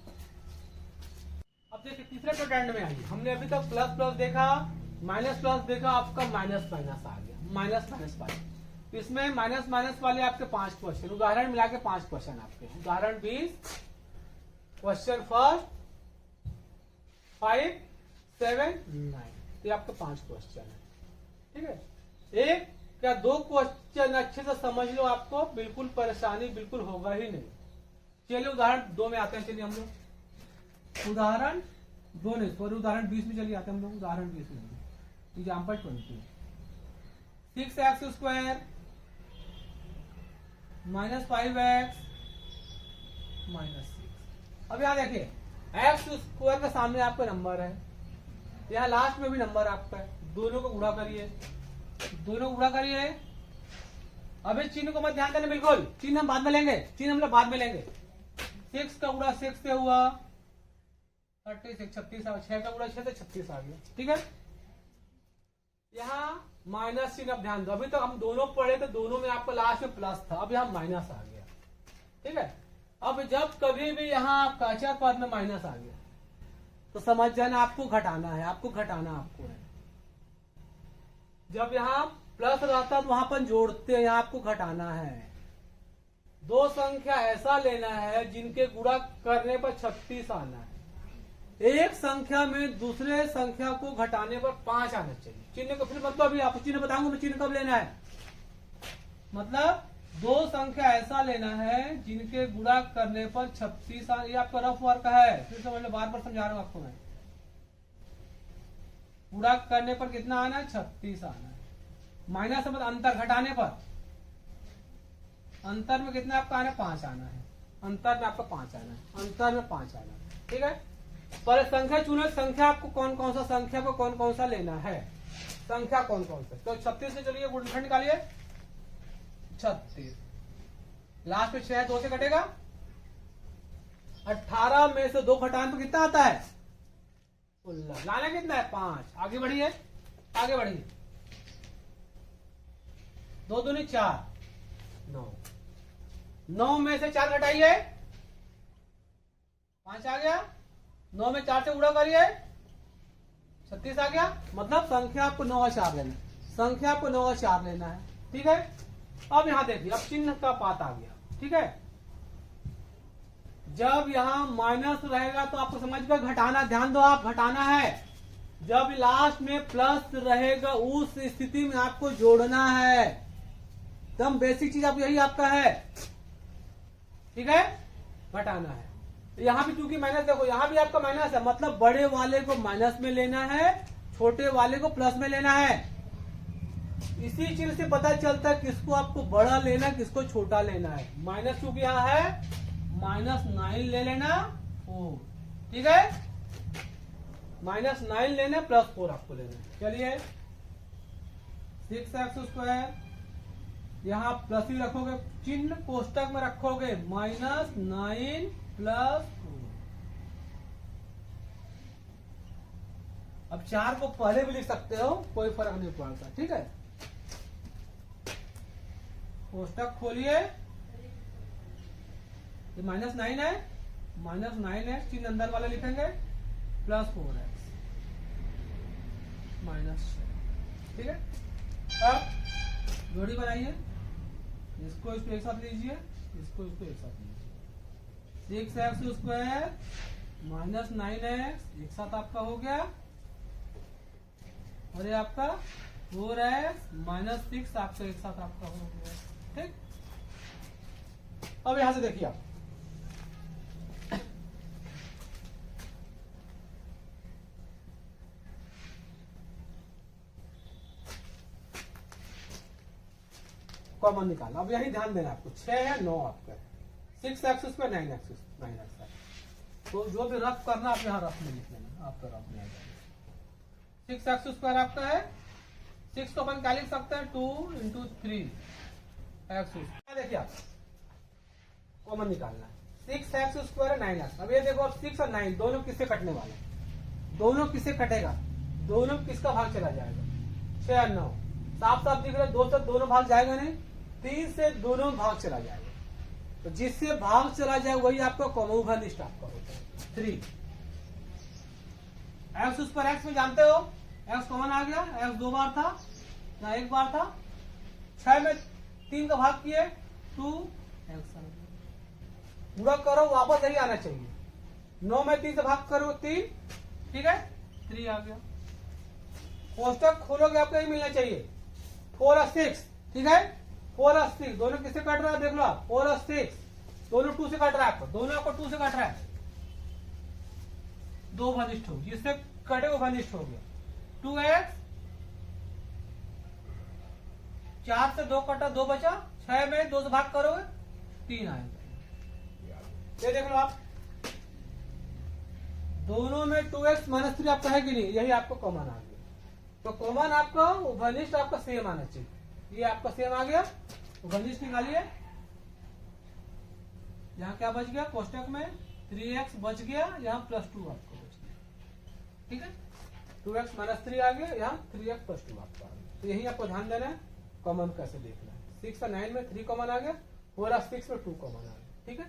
अब देखिए तीसरे क्वाड्रेंट में आइए, हमने अभी तक प्लस प्लस देखा, माइनस प्लस देखा, आपका माइनस माइनस आ गया, -5। इसमें माइनस माइनस वाले आपके 5 क्वेश्चन, उदाहरण मिला के 5 क्वेश्चन आपके, उदाहरण 20, क्वेश्चन फर्स्ट 5, 7, 9, ये आपके 5 क्वेश्चन है, ठीक है। एक क्या 2 क्वेश्चन अच्छे से समझ लो, आपको बिल्कुल परेशानी बिल्कुल होगा ही नहीं। चलिए उदाहरण 2 में आते हैं, चलिए हम लोग उदाहरण 2 नहीं सॉरी उदाहरण 20 में चलिए आते हैं हम लोग, उदाहरण 20 में एग्जाम्पल 20, 6x स्क्वायर -5x -6। अब यहाँ देखिए एक्स स्क्वायर के सामने आपका नंबर है, यहाँ लास्ट में भी नंबर आपका है, दोनों को गुणा करिए, दोनों गुणा करिए। अभी चिन्ह को मत ध्यान देना बिल्कुल, चिन्ह हम बाद में लेंगे, चिन्ह हम लोग बाद में लेंगे। 6 का गुणा 6 से हुआ 36, 36 आ, 6 का गुणा 6 से 36 आ गया, ठीक है। यहाँ माइनस चिन्ह आप ध्यान दो, अभी तक हम दोनों पढ़े थे, दोनों में आपका लास्ट में प्लस था, अब यहाँ माइनस आ गया, ठीक है। अब जब कभी भी यहाँ आपका अचर पद में माइनस आ गया तो समझ जाना आपको घटाना है, आपको घटाना आपको है। जब यहाँ प्लस रहता है तो वहां पर जोड़ते हैं, यहाँ आपको घटाना है। 2 संख्या ऐसा लेना है जिनके गुणा करने पर 36 आना है, एक संख्या में दूसरे संख्या को घटाने पर 5 आना चाहिए। चिन्ह को फिर मतलब अभी आपको चिन्ह बताऊंगा मैं, चिन्ह कब लेना है। मतलब दो संख्या ऐसा लेना है जिनके गुणा करने पर 36 आना। ये आपका रफ वर्क है, फिर समझ लो, बार बार समझा रहा हूं आपको मैं। गुणा करने पर कितना आना है, 36 आना है। माइनस मतलब अंतर, घटाने पर अंतर में कितना आपका आना है, 5 आना है। अंतर में आपका 5 आना है, अंतर में 5 आना है, ठीक है। पर संख्या चुनो, संख्या आपको कौन कौन सा संख्या को कौन कौन सा लेना है, संख्या कौन कौन सा। तो 36 से चलिए गुणनखंड निकालिए, 36 लास्ट में 6 2 से कटेगा। 18 में से 2 घटाने तो कितना आता है, 16। लाना कितना है, 5। आगे बढ़िए, आगे बढ़िए। 2 दूनी 4, 9। 9 में से 4 घटाइए, 5 आ गया। 9 में 4 से गुणा करिए, 36 आ गया। मतलब संख्या आपको 9 और 4 लेना है, संख्या आपको 9 और 4 लेना है, ठीक है। अब यहां देखिए, अब चिन्ह का पात आ गया, ठीक है। जब यहां माइनस रहेगा तो आपको समझ कर घटाना, ध्यान दो, आप घटाना है। जब लास्ट में प्लस रहेगा उस स्थिति में आपको जोड़ना है। एकदम बेसिक चीज आप, यही आपका है, ठीक है। घटाना है। यहां भी क्योंकि माइनस, देखो यहां भी आपका माइनस है, मतलब बड़े वाले को माइनस में लेना है, छोटे वाले को प्लस में लेना है। इसी चीज से पता चलता है किसको आपको बड़ा लेना, किसको छोटा लेना है। माइनस क्योंकि यहां है, -9 ले लेना 4, ठीक है। -9 लेना, +4 आपको लेना। चलिए 6x², यहां प्लस ही रखोगे, चिन्ह कोष्टक में रखोगे, -9 +4। अब 4 को पहले भी लिख सकते हो, कोई फर्क नहीं पड़ता, ठीक है। कोष्टक खोलिए, ये -9 है, -9x चिन्ह अंदर वाले लिखेंगे, +4x -6, ठीक है। अब जोड़ी बनाइए, इसको इसको एक साथ लीजिए, इसको इसको एक साथ लीजिए। 6x² -9x एक साथ आपका हो गया, और ये आपका 4x -6 आपका एक साथ आपका हो गया, ठीक। अब यहां से देखिए आप, कॉमन निकालना। अब यही ध्यान देना आपको, 6 है 9 आपका, 6x² 9x है। तो जो भी रफ करना आप यहाँ रफ में लिख लेना, आपका रफ में आ जाएगा। 6x² आपका है, 6 को अपन क्या लिख सकते हैं, 2 × 3x²। देखिए आप कॉमन निकालना, 6x² 9x। अब ये देखो, अब 6 और 9 दोनों किससे कटने वाले, दोनों किससे कटेगा, दोनों किसका भाग चला जाएगा, 6 और 9 साफ साफ दिख रहा है। 2 से दोनों भाग जाएगा नहीं, 3 से दोनों भाग चला जाएगा। तो जिससे भाग चला जाए वही आपका कॉमन लिस्ट आपका होता है 3। x उस पर x में जानते हो, x कॉमन आ गया, x 2 बार था ना 1 बार था। 6 में 3 का भाग किए, 2x आ गया। पूरा करो, वापस यही आना चाहिए। 9 में 3 से भाग करो 3, ठीक है, 3 आ गया। कोष्टक खोलोगे आपको यही मिलना चाहिए, 4 और 6, ठीक है। 4 और 6 दोनों किससे कट रहा है, देख लो आप, 4 और 6 दोनों 2 से कट रहा है आपको, दोनों आपको 2 से कट रहा है। 2 घनिष्ठ हो, जिससे कटे वो घनिष्ठ हो गया। 2x, 4 से 2 कटा, 2 बचा। 6 में 2 से भाग करोगे 3 आएगा। ये देख लो आप, दोनों में 2x -3 आपका है कि नहीं, यही आपको कॉमन आ गया। तो कॉमन आपका घनिष्ठ आपका सेम आना चाहिए, ये आपका सेम आ गया। तो घनिष्ठ निकालिए, यहाँ क्या बच गया, कोष्टक में 3x बच गया, यहाँ +2 आपको बच गया, ठीक है। 2x -3 आ गया, यहाँ 3x +2 आपका आ गया। तो यही आपको ध्यान देना है, कॉमन कैसे देखना है। 6 और 9 में 3 कॉमन आ गया, 4 और 6 में 2 कॉमन आ गया, ठीक है।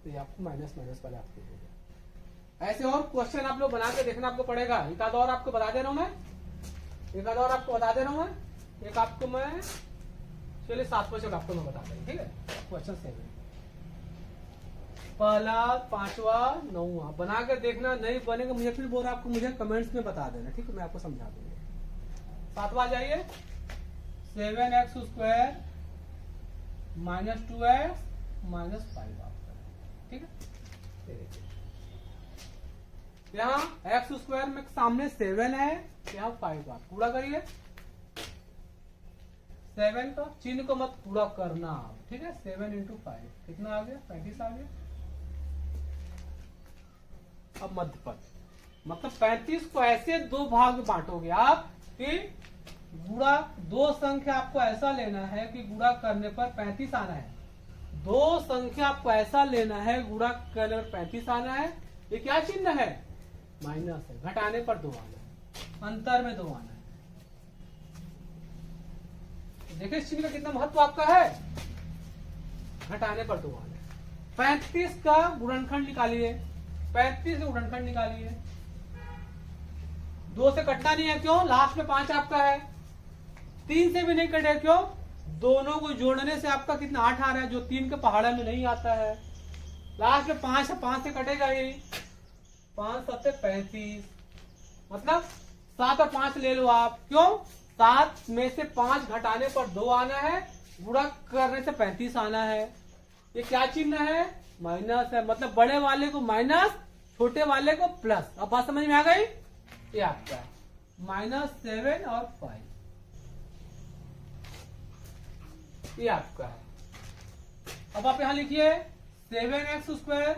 तो ये आपको माइनस वाले आपको हो गया। ऐसे और क्वेश्चन आप लोग बना के देखना आपको पड़ेगा। एक आध और आपको बता दे रहा हूं मैं, एक आध और आपको बता दे रहा हूं मैं, एक आपको मैं, चलिए 7 क्वेश्चन आपको मैं बता दे रहा हूं, ठीक है। क्वेश्चन 7 पहला, पांचवा, नौवा बना कर देखना। नहीं बनेगा मुझे फिर बोल आपको मुझे कमेंट्स में बता देना, ठीक है, मैं आपको समझा दूंगा। सातवां जाइए, 7x² माइनस 2x माइनस 5 आपका, ठीक है। यहाँ x² में सामने 7 है, यहाँ 5 आप पूरा करिए। 7 का चिन्ह को मत पूरा करना आप, ठीक है। 7 × 5 कितना आ गया? 35 आ गया। अब मध्य पद, मतलब 35 को ऐसे दो भाग में बांटोगे आप कि गुणा दो संख्या आपको ऐसा लेना है कि गुणा करने पर 35 आना है। दो संख्या आपको ऐसा लेना है गुणा करने पर 35 आना है। ये क्या चिन्ह है? माइनस है, घटाने पर 2 आना है, अंतर में 2 आना है। देखिए इस चिन्ह का कितना महत्व आपका है, घटाने पर 2 आना है। 35 का गुणनखंड निकालिए, 35 का गुणनखंड निकालिए। 2 से कटना नहीं है, क्यों? लास्ट में 5 आपका है। 3 से भी नहीं कटे, क्यों? दोनों को जोड़ने से आपका कितना 8 आ रहा है, जो 3 के पहाड़ा में नहीं आता है। लास्ट में 5 है, 5 से कटेगा ही। 5 7 35, मतलब 7 और 5 ले लो आप, क्यों? 7 में से 5 घटाने पर 2 आना है, गुणा करने से 35 आना है। ये क्या चिन्ह है? माइनस है, मतलब बड़े वाले को माइनस, छोटे वाले को प्लस। अब बात समझ में आ गई? ये आपका है -7 और 5, ये आपका है। अब आप यहां लिखिए 7x²।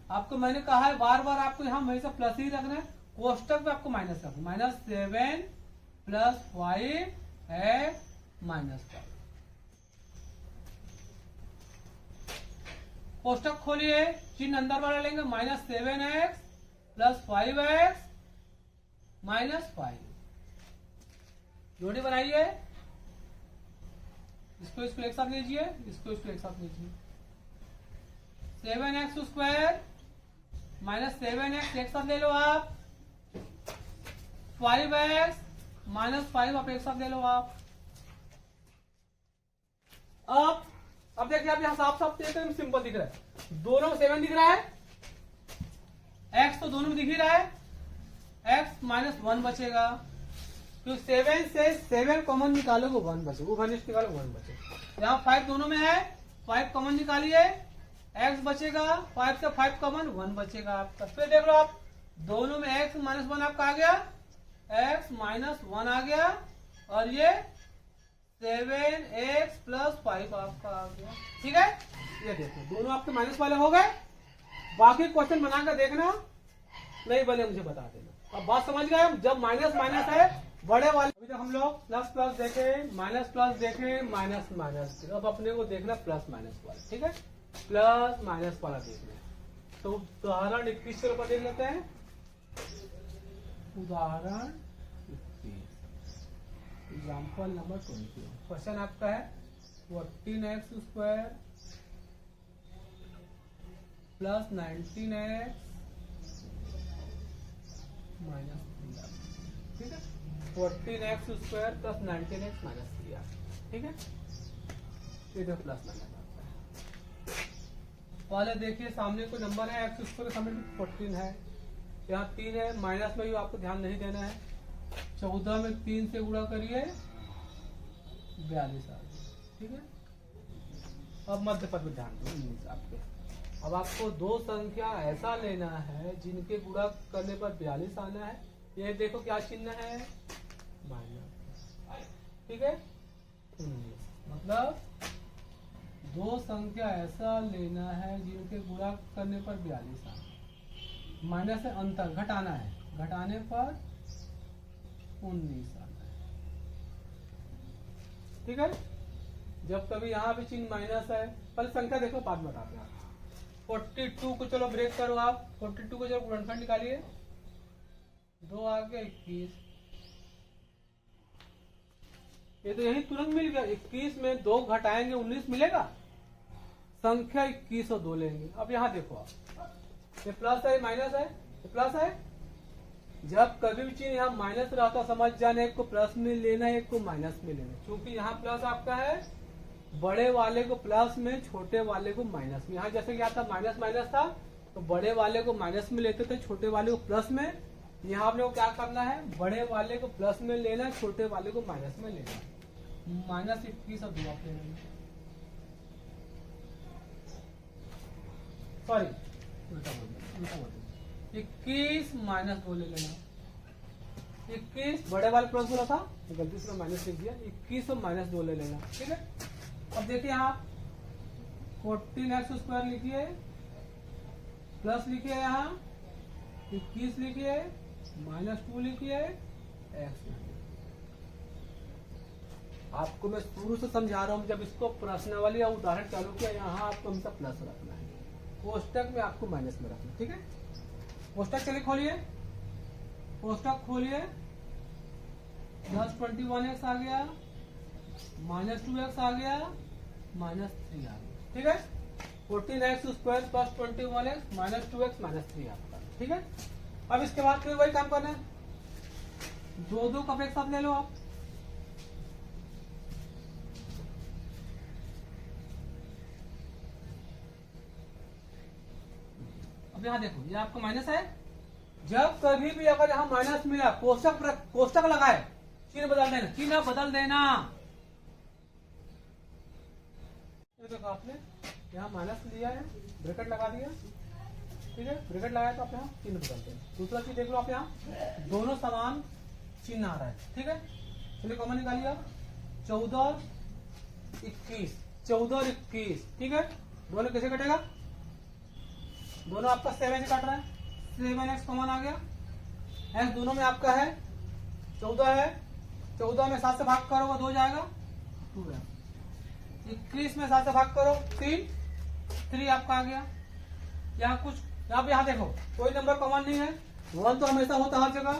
आपको मैंने कहा है बार बार आपको यहां हमेशा प्लस ही रखना है, कोष्टक में आपको माइनस रखना। -7 + 5 है -5। कोष्टक खोलिए, चिन्ह अंदर वाला लेंगे, -7x + 5x -5। जोड़ी बनाइए, इसको एक साथ लीजिए, इसको एक साथ लीजिए। 7x² -7x एक साथ ले लो आप। 5x -5 आप एक साथ ले लो आप। अब देखिए, आप यहाँ साफ साफ देखिए, सिंपल दिख रहा है, दोनों में 7 दिख रहा है, x तो दोनों में दिख ही रहा है। x -1 बचेगा, तो 7 से 7 कॉमन निकालोगे 1 बचेगा, 1 निकालो 1 बचेगा। यहाँ 5 दोनों में है, 5 कॉमन निकालिए, x बचेगा, 5 से 5 कॉमन 1 बचेगा आपका। फिर देख लो आप, दोनों में x -1 आपका आ गया, x -1 आ गया, और ये 7x + 5 आपका आ गया, ठीक है। ये देखो दोनों आपके माइनस वाले हो गए। बाकी क्वेश्चन बनाकर देखना, नहीं बने मुझे बता देना। अब बात समझ गए, जब माइनस है बड़े वाले। अभी तक हम लोग प्लस देखे, माइनस देखे, माइनस। अब अपने को देखना प्लस माइनस वाला, ठीक है, प्लस माइनस वाला देखना है। तो उदाहरण 21 से देख लेते हैं। उदाहरण 21, एग्जाम्पल नंबर 20। क्वेश्चन आपका है 14x² + 19x -3, ठीक है। 14x² + 19x -3, ठीक है। ये प्लस माइनस आता है। पहले देखिए सामने कोई नंबर है, x² के सामने 14 है, यहाँ 3 है, माइनस में भी आपको ध्यान नहीं देना है। 14 में 3 से गुणा करिए, 42 आ गया, ठीक है। अब मध्य पद में ध्यान दो 19 आपके। अब आपको दो संख्या ऐसा लेना है जिनके गुणा करने पर 42 आना है। ये देखो क्या चिन्ह है, माइनस, ठीक है। 19, मतलब दो संख्या ऐसा लेना है जिनके गुणा करने पर 42 आना है। माइनस है, अंतर घटाना है, घटाने पर 19 आना है, ठीक है। जब कभी यहाँ भी चिन्ह माइनस है, पहले संख्या देखो बाद में बताते हैं। 42 को चलो ब्रेक करो आप, 42 को चलो गुणनखंड निकालिए, 2 आ गया 21। ये तो यही तुरंत मिल गया, 21 में 2 घटाएंगे 19 मिलेगा। संख्या 21 और 2 लेंगे। अब यहाँ देखो आप, ये प्लस है माइनस है, ये प्लस है। जब कभी भी चिन्ह यहाँ माइनस रहता समझ जाने, एक को प्लस में लेना है, एक को माइनस में लेना है। क्योंकि यहाँ प्लस आपका है, बड़े वाले को प्लस में, छोटे वाले को माइनस में। यहाँ जैसे क्या था, माइनस माइनस था, तो बड़े वाले को माइनस में लेते थे, छोटे वाले को प्लस में। यहाँ आप लोग क्या करना है, बड़े वाले को प्लस में लेना, छोटे वाले को माइनस में लेना। -21 अब आप ले लेंगे, सॉरी उल्टा बोल 21 -2 ले लेना। 21 बड़े वाले प्लस बोला था, गलती से माइनस लिख दिया, 21 और -2 ले लेना। ठीक है, अब देखिए आप 14x² लिखिए, प्लस लिखिए, यहाँ 21 लिखिए, -2 लिखिए, x लिखिए। आपको मैं शुरू से समझा रहा हूँ, जब इसको प्रश्नावली या उदाहरण चालू किया, यहाँ आपको हमेशा प्लस रखना है, कोष्टक में आपको माइनस में रखना। ठीक है, कोष्टक चलिए खोलिए, कोष्टक खोलिए, +21x आ गया, -2x आ गया, -3 आ गया। ठीक है, 14x² + 21x -2x -3 आपका। ठीक है, अब इसके बाद फिर वही काम करना है, दो कप एक साथ ले लो आप। अब यहाँ देखो, ये आपका माइनस है। जब कभी भी अगर यहाँ माइनस मिला, कोष्टक लगाए, चिन्ह बदल देना, चिन्ह बदल देना। ये देखो आपने यहाँ माइनस लिया है, ब्रैकेट लगा दिया। ठीक है, ब्रैकेट लगाया तो आप यहाँ चिन्ह बदलते हैं। दूसरा चीज देख लो, आप यहाँ दोनों समान चिन्ह आ रहा है। ठीक है, चलिए कॉमन निकालिए आप, 14 21, 14 और 21। ठीक है, दोनों कैसे कटेगा, दोनों आपका 7 से कट रहा है, 7x कॉमन आ गया, x दोनों में आपका है 14 है, 14 में 7 से भाग करो वो 2 जाएगा, 2x। 21 में 7 से भाग करो 3 आपका आ गया। यहाँ कुछ यहाँ देखो, कोई नंबर कॉमन नहीं है, 1 तो हमेशा होता हर जगह,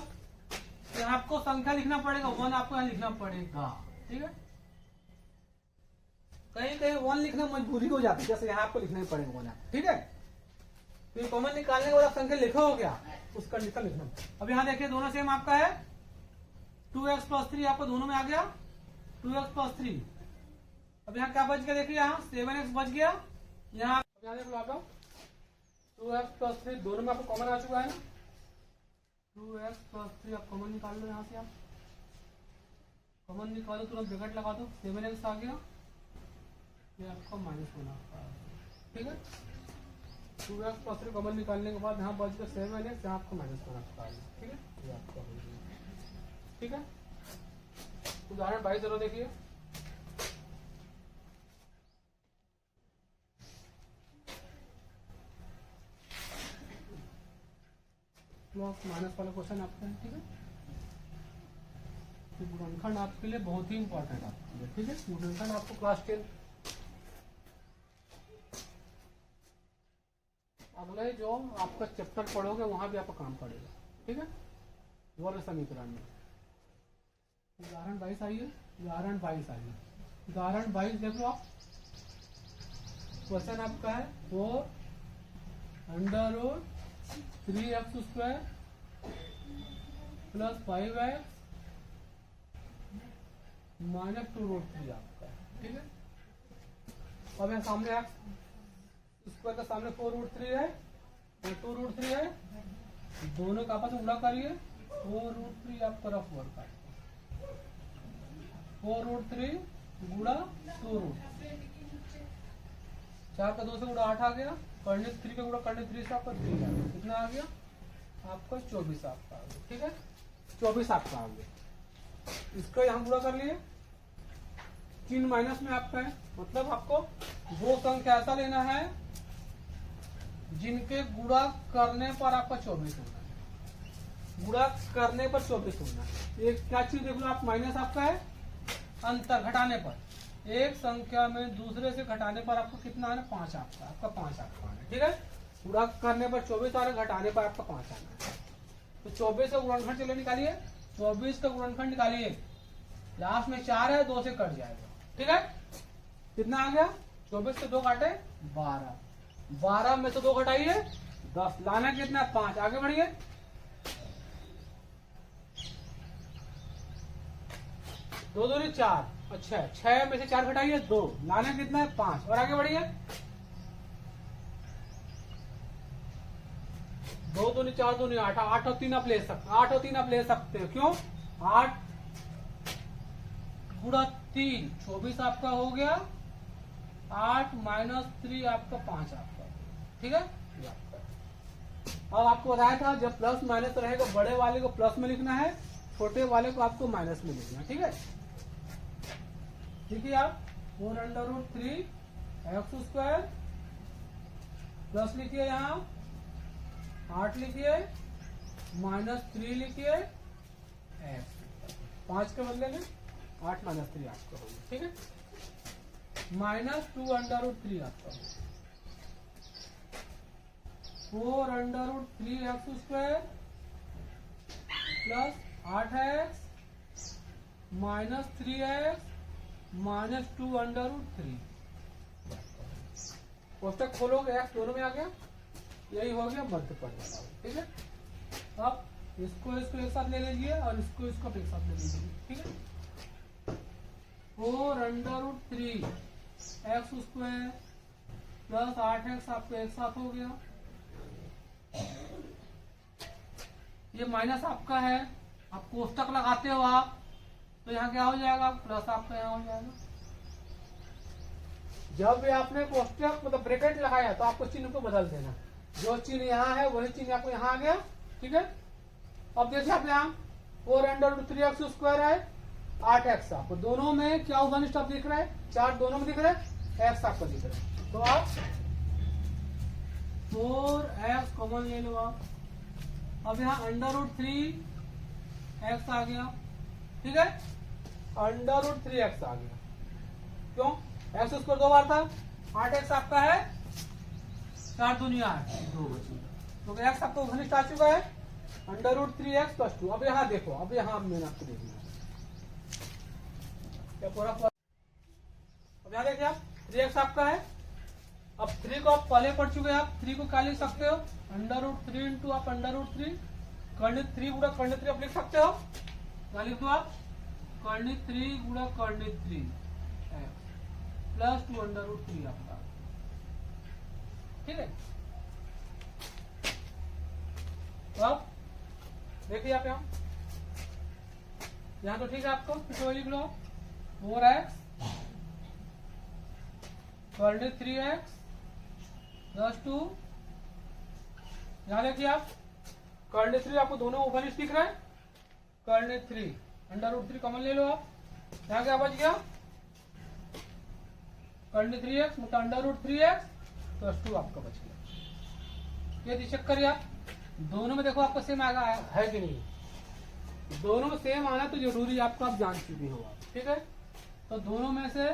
तो आपको संख्या लिखना पड़ेगा, 1 आपको यहाँ लिखना पड़ेगा। ठीक है, कहीं कहीं 1 लिखना मजबूरी हो जाती है, जैसे यहाँ आपको लिखना ही पड़ेगा 1। ठीक है, फिर कॉमन निकालने के बाद संख्या लिखा हो गया, उस कंडीशन लिखना। अब यहाँ देखिए दोनों सेम आपका है, 2x + 3 आपको दोनों में आ गया, 2x + 3। अब यहाँ क्या बच गया, देखिए यहाँ 7x बच गया। यहाँ देख लो आप, 2x + 3 दोनों में आपको कॉमन आ चुका है ना, 2x + 3 आप कॉमन निकाल लो। यहाँ से आप कॉमन निकालो, तुरंत ब्रैकेट लगा दो, 7x आ गया, ये आपका माइनस होना। ठीक है, 2x + 3 कॉमन निकालने के बाद यहाँ बच गया 7x, यहाँ आपको माइनस होना है। ठीक है, ये आपका हो गया। ठीक है, उदाहरण 22 जरूर देखिए, प्लस माइनस वाला क्वेश्चन आपका है। ठीक है, गुणनखंड आपके लिए बहुत ही इंपॉर्टेंट है। ठीक है, गुणनखंड आपको क्लास 10 अगले जो आपका चैप्टर पढ़ोगे वहां भी आपका काम पड़ेगा। ठीक है, वर्ग समीकरण में उदाहरण 22 आइए, उदाहरण 22 आइए, उदाहरण 22 देख लो आप। क्वेश्चन आपका है 4√3x² + 5x -2√3 आपका। ठीक है, अब यहाँ सामने x स्क्वायर का सामने 4√3 है और 2√3 है, दोनों का आपस में गुणा करिए, 4√3 आपका रफ वर्ग का 4√3 गुणा 2√3, 4 का 2 से गुणा 8 आ गया, करने 3 का गुणा करने 3 से आपका 3 आ गया, कितना आ गया आपका 24 आपका आ गया। ठीक है, 24 आपका आ गया। इसका यहाँ गुणा कर लिए, चिन्ह माइनस में आपका है, मतलब आपको वो संख्या ऐसा लेना है जिनके गुणा करने पर आपका 24 होना है, गुणा करने पर 24 होना है। एक क्या चीज देख लो आप, माइनस आपका है अंतर घटाने पर, एक संख्या में दूसरे से घटाने पर आपको कितना आना, 5 आपका 5 आपका आना। ठीक है, गुणा करने पर 24 आ रहा है, घटाने पर आपका 5 आना है। तो 24 का गुणनखंड चलो निकालिए, 24 का गुणनखंड निकालिए, लास्ट में 4 है, 2 से कट जाएगा। ठीक है, कितना आ गया, 24 से 2 काटे 12, 12 में से 2 घटाइए 10, लाना कितना 5, आगे बढ़िए, 2 दूनी 4, अच्छा 6 में से 4 घटाइए 2, लाना कितना है 5, और आगे बढ़िए 2 दूनी 4 दूनी 8, 8 और 3 आप ले सकते, 8 और 3 आप ले सकते हो, क्यों 8 गुणा 3 24 आपका हो गया, 8 माइनस 3 आपका 5 आपका, ठीक है। अब आपको बताया था जब प्लस माइनस रहेगा बड़े वाले को प्लस में लिखना है, छोटे वाले को आपको माइनस में लिखना है, ठीक है। देखिए आप 4√3 एक्स स्क्वायर प्लस लिखिए, यहाँ 8 लिखिए, माइनस 3 लिखिए, एक्स 5 के बदले में 8 माइनस 3 आपका होगा, ठीक है। माइनस 2√3 आपका 4√3 X square plus 8x minus 3x minus 2√3। कोष्टक खोलोगे एक्स दोनों में आ गया, यही हो गया मध्य पद वाला, ठीक है। अब इसको एक साथ ले लीजिए और इसको एक साथ ले लीजिए, ठीक है। 4√3 एक्स स्क्वायर प्लस 8x आपको एक साथ हो गया, ये माइनस आपका है, आप कोष्टक लगाते हो आप तो यहाँ क्या हो जाएगा, प्लस आपका यहाँ हो जाएगा। जब भी आपने कोष्टक मतलब ब्रैकेट लगाया तो आपको चिन्ह को बदल देना, जो चिन्ह यहाँ है वही चिन्ह आपको यहाँ आ गया, ठीक है। अब देखिए आप यहाँ 4√3 एक्स स्क्वायर है, 8x आपको दोनों में क्या उभयनिष्ठ आप दिख रहा है, 4 दोनों में दिख रहा है, एक्स आपको दिख रहा है, तो आप 4x कॉमन ले लो आप। अब यहाँ √3 एक्स आ गया, ठीक है, √3 एक्स आ गया, क्यों एक्स स्क्वायर 2 बार था, 8x आपका है, 4 दूनी 8 2 बची, तो एक्स आपको घनिष्ठ आ चुका है, √3 एक्स प्लस 2। अब यहाँ देखो, अब यहाँ मैंने आपको देखना क्या पूरा, अब यहाँ देखिए आप 3x आपका है, अब 3 को आप पहले पढ़ चुके हैं, आप 3 को क्या लिख सकते हो, √3 इंटू आप √3 कर्णित 3 गुणा कर्णित 3 आप लिख सकते हो, क्या लिख दो आप कर्णित 3 गुणा कर्णित 3 प्लस 2√3 आपका, ठीक है। तो अब देखिए आप यहाँ तो ठीक है, आपको तो लिख लो 4x कर्णित 3x प्लस 2, यहाँ देखिए आप कर्णित 3 आपको दोनों उभयनिष्ठ दिख रहा है, कर्णित 3 √3 कॉमन ले लो आप, यहाँ क्या बच गया कर्णित 3x मतलब √3x प्लस 2 आपका बच गया। ये चेक करिए आप, दोनों में देखो आपको सेम आएगा है कि नहीं, दोनों में सेम आना तो जरूरी आपको आप जान चुके हो आप, ठीक है। तो दोनों में से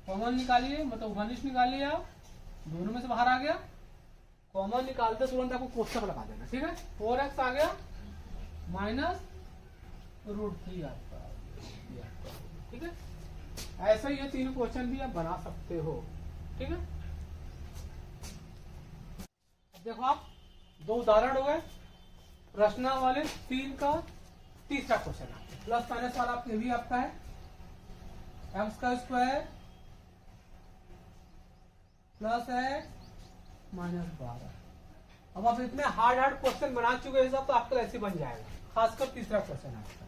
कॉमन निकालिए, मतलब उभयनिष्ठ निकालिए आप, दोनों में से बाहर आ गया, कॉमन निकालते तुरंत आपको कोष्टक लगा देना, ठीक है। 4x आ गया माइनस √3 आपका, ठीक है। ऐसा ये 3 क्वेश्चन भी आप बना सकते हो, ठीक है। देखो आप 2 उदाहरण हो गए, प्रश्न वाले 3 का तीसरा क्वेश्चन है, प्लस माइनस वाला आपके भी आपका है, एक्स का स्क्वायर प्लस एक्स माइनस 12। अब आप इतने हार्ड क्वेश्चन बना चुके हैं सब, तो आपका ऐसे बन जाएगा, खासकर तीसरा क्वेश्चन आपका,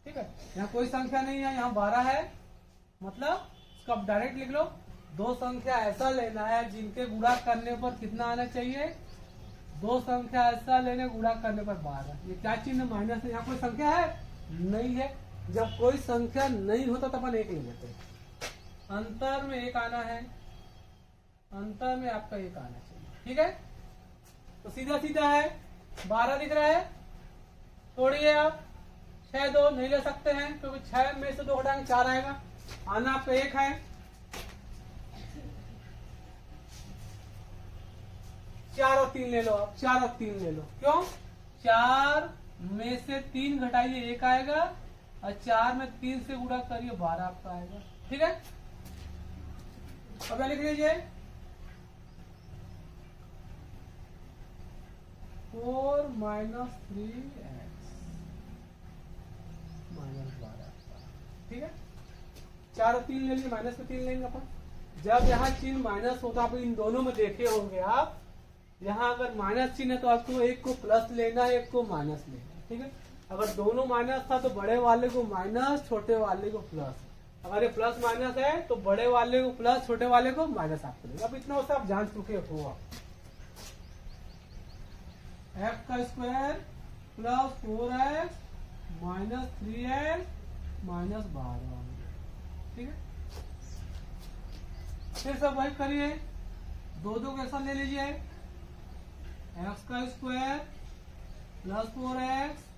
ठीक है। यहाँ कोई संख्या नहीं है, यहाँ 12 है, मतलब इसको आप डायरेक्ट लिख लो, 2 संख्या ऐसा लेना है जिनके गुणा करने पर कितना आना चाहिए, 2 संख्या ऐसा लेने गुणा करने पर 12। ये क्या चिन्ह माइनस है, यहाँ कोई संख्या है नहीं है, जब कोई संख्या नहीं होता तो अपन 1 ले लेते हैं, अंतर में 1 आना है, अंतर में आपका 1 आना चाहिए, ठीक है। तो सीधा सीधा है, 12 दिख रहा है, तोड़िए आप, 6 2 नहीं ले सकते हैं क्योंकि 6 में से 2 घटाएंगे 4 आएगा, आना आपका 1 है, 4 और 3 ले लो आप, 4 और 3 ले लो, क्यों 4 में से 3 घटाइए 1 आएगा, और 4 में 3 से गुणा करिए 12 आपका आएगा, ठीक है। अब लिख लीजिए 4 माइनस 3x माइनस 12, ठीक है। 4 और 3 ले लीजिए, माइनस में 3 लेंगे अपन। जब यहाँ चिन्ह माइनस होता आप इन दोनों में देखे होंगे आप, यहाँ अगर माइनस चिन्ह है तो आपको एक को प्लस लेना है, एक को माइनस लेना है, ठीक है। अगर दोनों माइनस था तो बड़े वाले को माइनस, छोटे वाले को प्लस। अगर ये प्लस माइनस है तो बड़े वाले को प्लस, छोटे वाले को माइनस आपको लेगा। अब इतना उससे आप जान चुके हो। आप एक्स का square plus 4x minus 3x minus 12, ठीक है। फिर सब वही करिए, दो के साथ ले लीजिए, एक्स का स्क्वायर प्लस 4x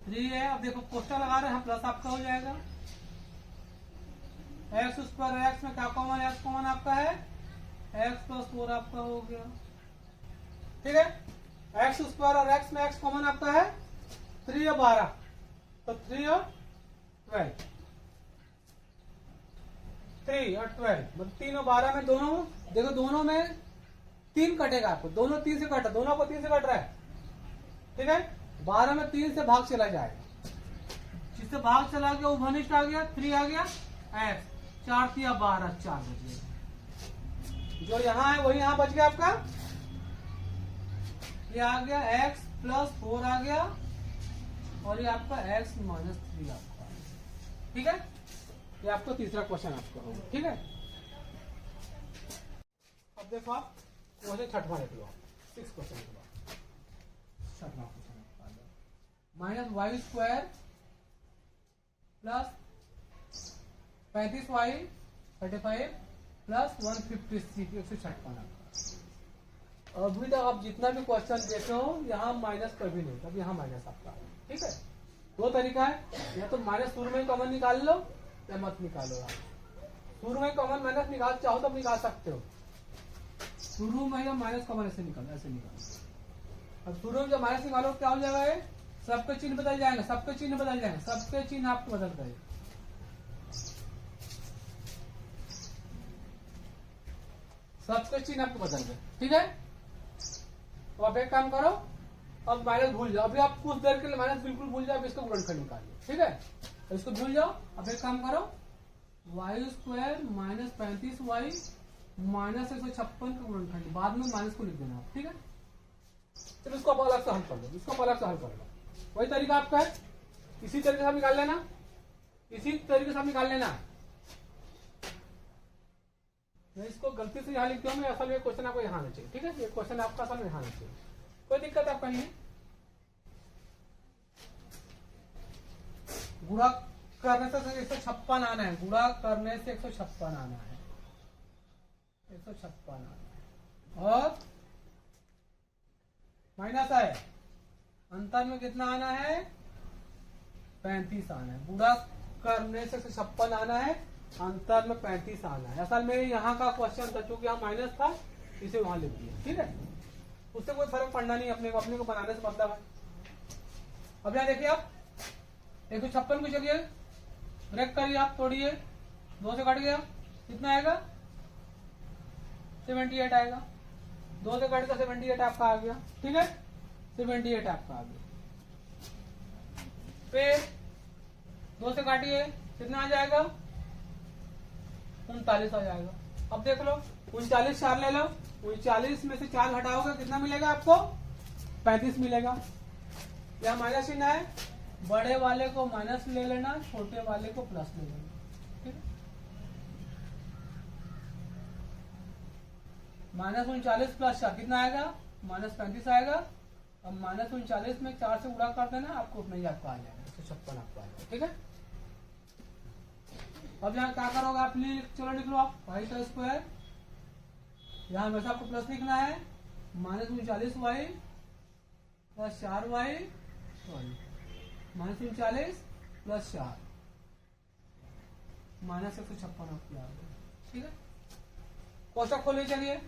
3 है। अब देखो कोष्ठक लगा रहे हैं, प्लस आपका हो जाएगा। एक्स स्क्वायर एक्स में क्या कॉमन, एक्स कॉमन आपका है, एक्स प्लस 4 आपका हो गया, ठीक है। एक्स स्क्वायर और एक्स में एक्स कॉमन आपका है 3 और 12, तो 3 और 12, 3 और 12 मतलब 3 और 12 में दोनों, देखो दोनों में 3 कटेगा आपको, दोनों 3 से कटा, दोनों को 3 से कट रहा है, ठीक है। 12 में 3 से भाग चला जाएगा, जिससे भाग चला गया वो घनिष्ठ आ गया, 3 आ गया एक्स, 4 3 12, 4 बच गया। जो यहाँ है वही यहाँ बच गया आपका, ये आ गया x प्लस 4 आ गया, और ये आपका x माइनस 3 आपका, ठीक है। ये आपको तीसरा क्वेश्चन आपका होगा, ठीक है। अब देखो आप क्वेश्चन छठवां देख लो, 6 क्वेश्चन के बाद छठवां question minus Y square plus 35y 35 plus 156 156। अभी तक आप जितना भी क्वेश्चन देखे हो यहाँ माइनस कभी नहीं, अब यहाँ माइनस आपका है, ठीक है। दो तरीका है, या तो माइनस शुरू में कॉमन निकाल लो या मत निकालो। आप शुरू में कॉमन माइनस निकाल चाहो तो निकाल सकते हो, शुरू में या माइनस कॉमन ऐसे निकालो, ऐसे निकालो। अब शुरू में जब माइनस निकालो क्या हो जाएगा, ये सबके चिन्ह बदल जाएंगे, सबके चिन्ह बदल जाएंगे, सबके चिन्ह आपको बदल गए, सबके चिन्ह आपको बदल गए, ठीक है। तो आप एक काम करो, अब माइनस भूल जाओ, अभी आप कुछ देर के लिए माइनस बिल्कुल भूल जाओ, इसको गुणनखंड निकालिए, ठीक है। तो इसको भूल जाओ, अब एक काम करो, Y square minus 35y minus 156 का गुणनखंड, बाद में माइनस को लिख देना, ठीक है। चलो इसको आप अलग से हल कर लो, इसको आप अलग से हल कर लो, वही तरीका आपका है, इसी तरीके से निकाल लेना, इसी तरीके से निकाल लेना। मैं इसको गलती से यहाँ लिख दिया, मैं असल में क्वेश्चन आपको यहाँ आना चाहिए, ठीक है। ये क्वेश्चन आपका असल में यहाँ आना चाहिए, कोई दिक्कत आपका नहीं है। गुणा करने से 156 आना है, गुणा करने से 156 आना है, 156 आना है, और माइनस है, अंतर में कितना आना है 35 आना है। गुणा करने से 156 आना है, अंतर में 35 आना है। असल में यहाँ का क्वेश्चन था, चूंकि यहाँ माइनस था इसे वहां लिख दिया, ठीक है। उससे कोई फर्क पड़ना नहीं, अपने को बनाने से मतलब है। अब यहाँ देखिए आप 156 की जगह ब्रेक करिए, आप तोड़िए, 2 से कट गया, कितना आएगा 78 आएगा, 2 से कट का 78 आपका आ गया, ठीक है, 78 आपका आ गया। फिर 2 से काटिए, कितना आ जाएगा 39 आ जाएगा। अब देख लो 39 4 ले लो, 39 में से 4 घटाओगे कितना मिलेगा आपको 35 मिलेगा। यहाँ माइनस चिन्ह है, बड़े वाले को माइनस ले लेना, छोटे वाले को प्लस ले लेना, ठीक है। माइनस 39 प्लस 4 कितना आएगा माइनस 35 आएगा। अब माइनस 39 में 4 से गुणा कर देना, आपको उतना ही आपका आ जाएगा 156 आपको आ जाएगा, ठीक है। अब यहाँ क्या करोगे आप, चलो लिख लो आप वाई का स्क्वायर, यहाँ हमेशा आपको प्लस लिखना है, minus 39y plus 4y, sorry minus 39 plus 4 minus 156 आपको आ गया, ठीक है। कोष्टक खोलिए, चलिए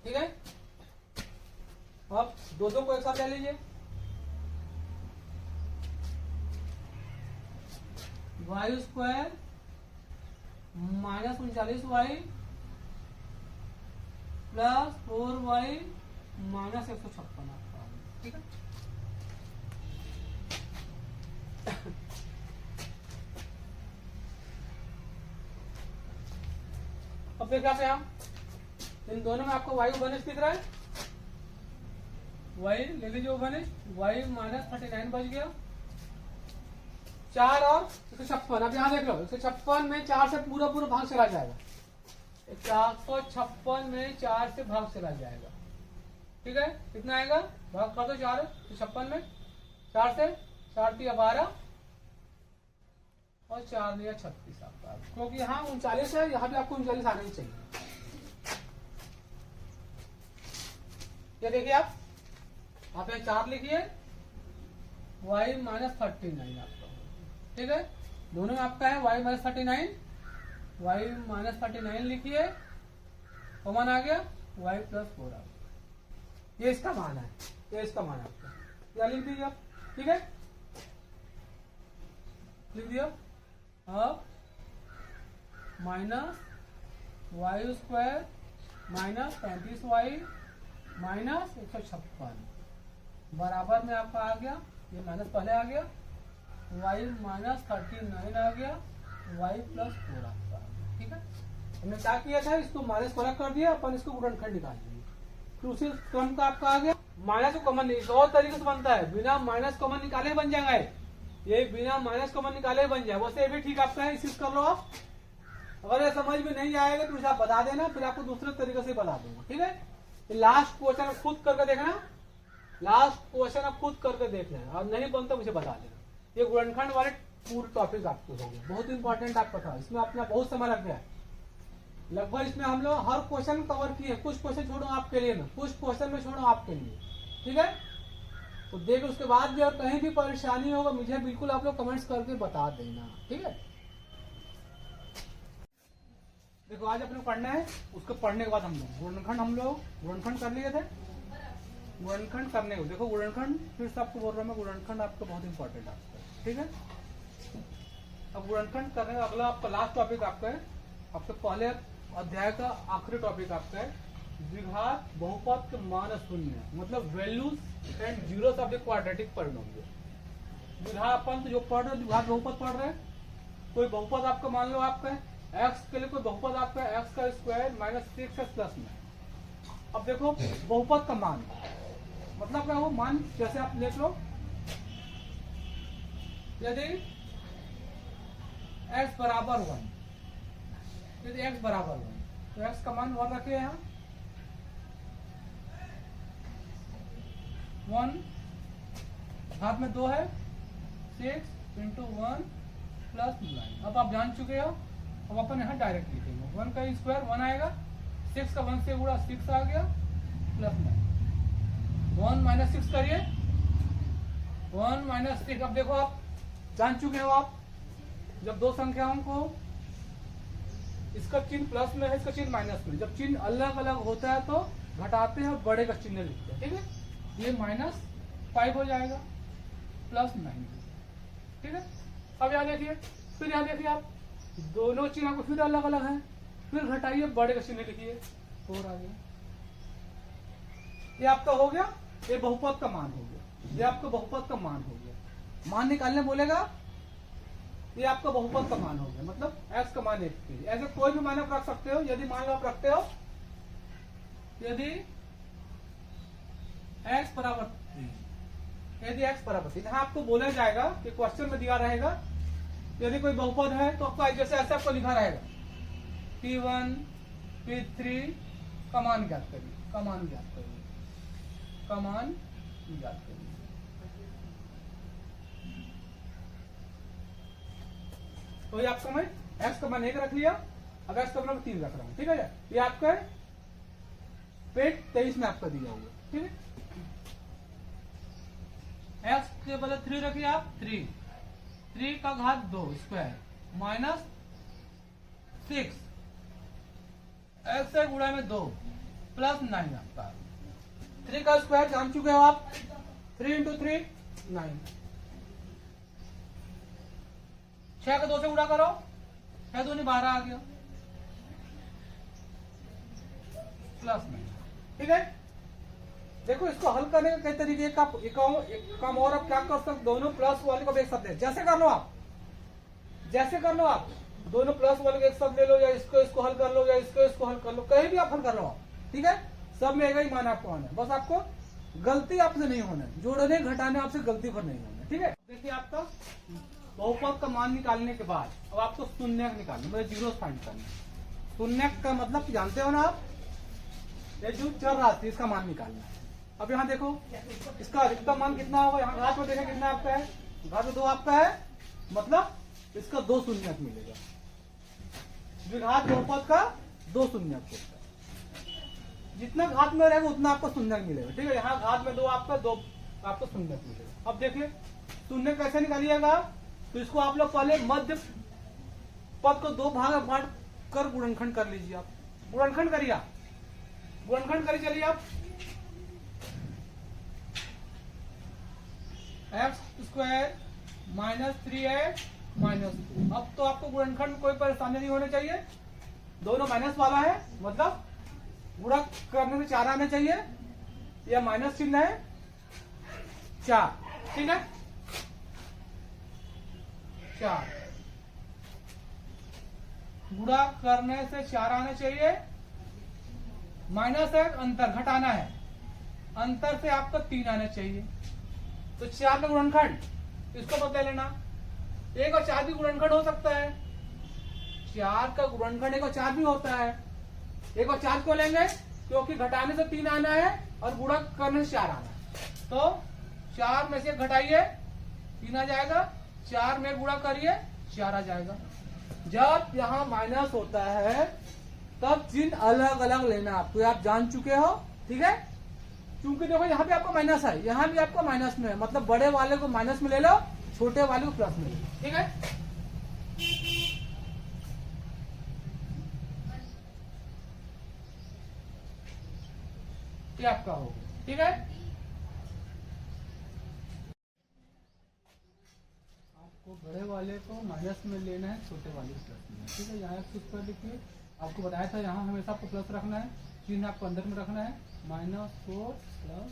ठीक है। अब दो को एक साथ ले लीजिए, Y square minus 39y plus 4y minus 156 आपका, ठीक है। अब देखिए आप यहाँ इन दोनों में आपको y वनिश दिख रहा है, y ले लीजिए वनिश, y माइनस 39 बच गया, 4 और 156। अब यहाँ देख लो 156 में 4 से पूरा पूरा भाग चला जाएगा, 456 में 4 से भाग चला जाएगा, ठीक है। कितना आएगा, भाग कर दो 456 में, 4 से 4 दिया 12 और 4 दिया 36 आपका, क्योंकि यहाँ 39 है, यहाँ भी आपको 39 आना ही चाहिए। ये देखिए आप यहाँ 4 लिखिए, y माइनस 39 आपका, ठीक है। दोनों में आपका है y माइनस 39, y माइनस 39 लिखिए, कॉमन आ गया y प्लस 4 आ गया, ये इसका मान है, ये इसका मान है आपका, या लिख दीजिए आप, ठीक है, लिख दिया। अब minus Y square minus 35y minus 156 बराबर में आपका आ गया, ये माइनस पहले आ गया, y माइनस 39 आ गया, y प्लस 4 आपका, ठीक है। हमने क्या किया था, इसको माइनस पर कर दिया, अपन इसको गुणनखंड निकाल दिए, फिर उसी क्रम का आपका आ गया। माइनस को कॉमन नहीं, दो तरीके से बनता है, बिना माइनस कॉमन निकाले बन जाएगा, ये बिना माइनस कॉमन निकाले बन जाए, वैसे ये भी ठीक आपका है, इसी कर लो आप। अगर ये समझ में नहीं आएगा तो मुझे आप बता देना, फिर आपको दूसरे तरीके से बता दूंगा, ठीक है। लास्ट क्वेश्चन खुद करके देखना, लास्ट क्वेश्चन आप खुद करके देख लेना, और नहीं बनता मुझे बता देना। ये गुणनखंड वाले पूरे टॉपिक आपको हो गए, बहुत इंपॉर्टेंट आपका था, इसमें अपना बहुत समय लग गया, लगभग इसमें हम लोग हर क्वेश्चन कवर किए, कुछ क्वेश्चन छोड़ो आपके लिए, ना कुछ क्वेश्चन में छोड़ो आपके लिए, ठीक है। तो देखो उसके बाद भी अगर कहीं भी परेशानी होगा मुझे बिल्कुल आप लोग कमेंट्स करके बता देना, ठीक है। देखो आज अपने पढ़ना है, उसको पढ़ने के बाद हम लोग गुणनखंड कर लिए थे, गुणनखंड करने को देखो, गुणनखंड फिर से आपको बोल रहा हूँ मैं, गुणनखंड आपका बहुत इंपॉर्टेंट आपका, ठीक है। अब गुणनखंड करने का अगला आपका लास्ट टॉपिक आपका है, आपके पहले अध्याय का आखिरी टॉपिक आपका है द्विघात बहुपद के मान शून्य, मतलब values and zeros of the quadratic polynomial. द्विघात अपन तो जो पढ़ रहे द्विघात बहुपद पढ़ रहे हैं, कोई बहुपद आपका मान लो आपका है x के लिए, कोई बहुपद आपका x का स्क्वायर माइनस 6x प्लस में। अब देखो बहुपद का मान मतलब क्या हो, मान जैसे आप देख लो, यदि x बराबर 1, यदि x बराबर 1 तो x का मान 1 रखे यहाँ, 1 घात में 2 है, 6 इंटू 1 प्लस 9। अब आप जान चुके हो, अब अपन यहाँ डायरेक्ट लिखेंगे, 1 का स्क्वायर 1 आएगा, 6 का 1 से गुणा 6 आ गया, प्लस 9, 1 माइनस 6 करिए, 1 माइनस 6। अब देखो आप जान चुके हो, आप जब दो संख्याओं को इसका चिन्ह प्लस में है, इसका चिन्ह माइनस में, जब चिन्ह अलग अलग होता है तो घटाते हैं और बड़े का चिन्ह लिखते हैं, ठीक है। ये -5 हो जाएगा, प्लस 9, ठीक है। अब यहाँ देखिए, फिर यहाँ देखिए आप दोनों चिन्ह आपको फिर अलग अलग हैं, फिर घटाइए, बड़े का चिन्ह लिखिए, 4 आ गया। ये आपका हो गया, ये बहुपद का मान हो गया, ये आपका बहुपद का मान हो गया। मान निकालने बोलेगा, ये आपका बहुपद का मान हो गया, मतलब x का मान 1। ऐसे कोई भी मान आप रख सकते हो, यदि मान लो आप रखते हो, यदि x बराबर 3, यदि x बराबर 3, यहाँ आपको बोला जाएगा कि क्वेश्चन में दिया रहेगा, यदि कोई बहुपद है तो आपको जैसे ऐसे आपको लिखा रहेगा, P1 P3 का मान ज्ञात करिए, का मान ज्ञात करिए, का मान ज्ञात करिए। तो ये आपका मैं x का मान 1 रख लिया, अब x का मान 3 रख रहा हूँ, ठीक है। ये आपका पेज 23 में आपका दिया हुआ, ठीक है। x के बदले 3 रखिए आप, 3 का घात 2 स्क्वायर माइनस 6 x से गुणा में 2 प्लस 9 आपका। 3 का स्क्वायर जान चुके हो आप, 3 इंटू 3 9, 6 का 2 से गुणा करो, 6 दूनी 12 आ गया, प्लस 9। ठीक है। देखो इसको हल करने का कई तरीके, एक काम और आप क्या कर सकते, दोनों प्लस वाले को एक साथ ले, जैसे कर लो आप, जैसे कर लो आप, दोनों प्लस वाले को एक साथ ले लो, या इसको हल कर लो, या इसको हल कर लो, कहीं भी आप हल कर लो आप, ठीक है। सब में एक ही मान आपको आना है, बस आपको गलती आपसे नहीं होना है, जोड़ने घटाने आपसे गलती पर नहीं होना है, ठीक है। देखिए आपका बहुपद का मान निकालने के बाद अब आपको शून्यक निकालना, मतलब जीरो फाइंड करना। शून्यक का मतलब जानते हो ना आप, ये जो चल रहा था इसका मान निकालना है। अब यहाँ देखो इसका अधिकतम मान कितना होगा, यहाँ घात में देखा कितना आपका है, घात में 2 आपका है, मतलब इसका 2 शून्यक मिलेगा, द्विघात बहुपद का 2 शून्यक होता है। जितना घात में रहेगा उतना आपको शून्यक मिलेगा, ठीक है। यहाँ घात में 2 आपका 2 आपको शून्यक मिलेगा। अब देखिए शून्य कैसे निकालिएगा, तो इसको आप लोग पहले मध्य पद को 2 भाग में बांट कर गुणनखंड कर लीजिए। आप गुणनखंड करिए, आप गुणनखंड करिए, चलिए आप x² माइनस 3x माइनस 2। अब तो आपको गुणनखंड में कोई परेशानी नहीं होनी चाहिए, दोनों माइनस वाला है, मतलब गुणा करने में 4 आना चाहिए, यह माइनस चिन्ह है 4, ठीक है। 4 गुणा करने से 4 आने चाहिए, माइनस है अंतर घटाना है, अंतर से आपको 3 आना चाहिए, तो 4 का गुणनखंड इसको बदल लेना। 1 और 4 भी गुणनखंड हो सकता है, 4 का गुणनखंड 1 और 4 भी होता है। 1 और 4 को लेंगे क्योंकि घटाने से 3 आना है और गुणा करने से 4 आना है, तो 4 में से घटाइए 3 आ जाएगा, 4 में गुणा करिए 4 आ जाएगा। जब यहाँ माइनस होता है तब चिन्ह अलग अलग लेना आपको, आप जान चुके हो, ठीक है। क्योंकि देखो यहाँ पे आपको माइनस है, यहाँ भी आपको माइनस में है, मतलब बड़े वाले को माइनस में ले लो, छोटे वाले को प्लस में ले लो, ठीक है। ये आपका हो गया, ठीक है। आपको बड़े वाले को माइनस में लेना है, छोटे वाले को प्लस में, ठीक है। यहाँ कुछ पर लिखिए, आपको बताया था यहाँ हमेशा आपको प्लस रखना है, चिन्ह आपको अंदर में रखना है, -4 प्लस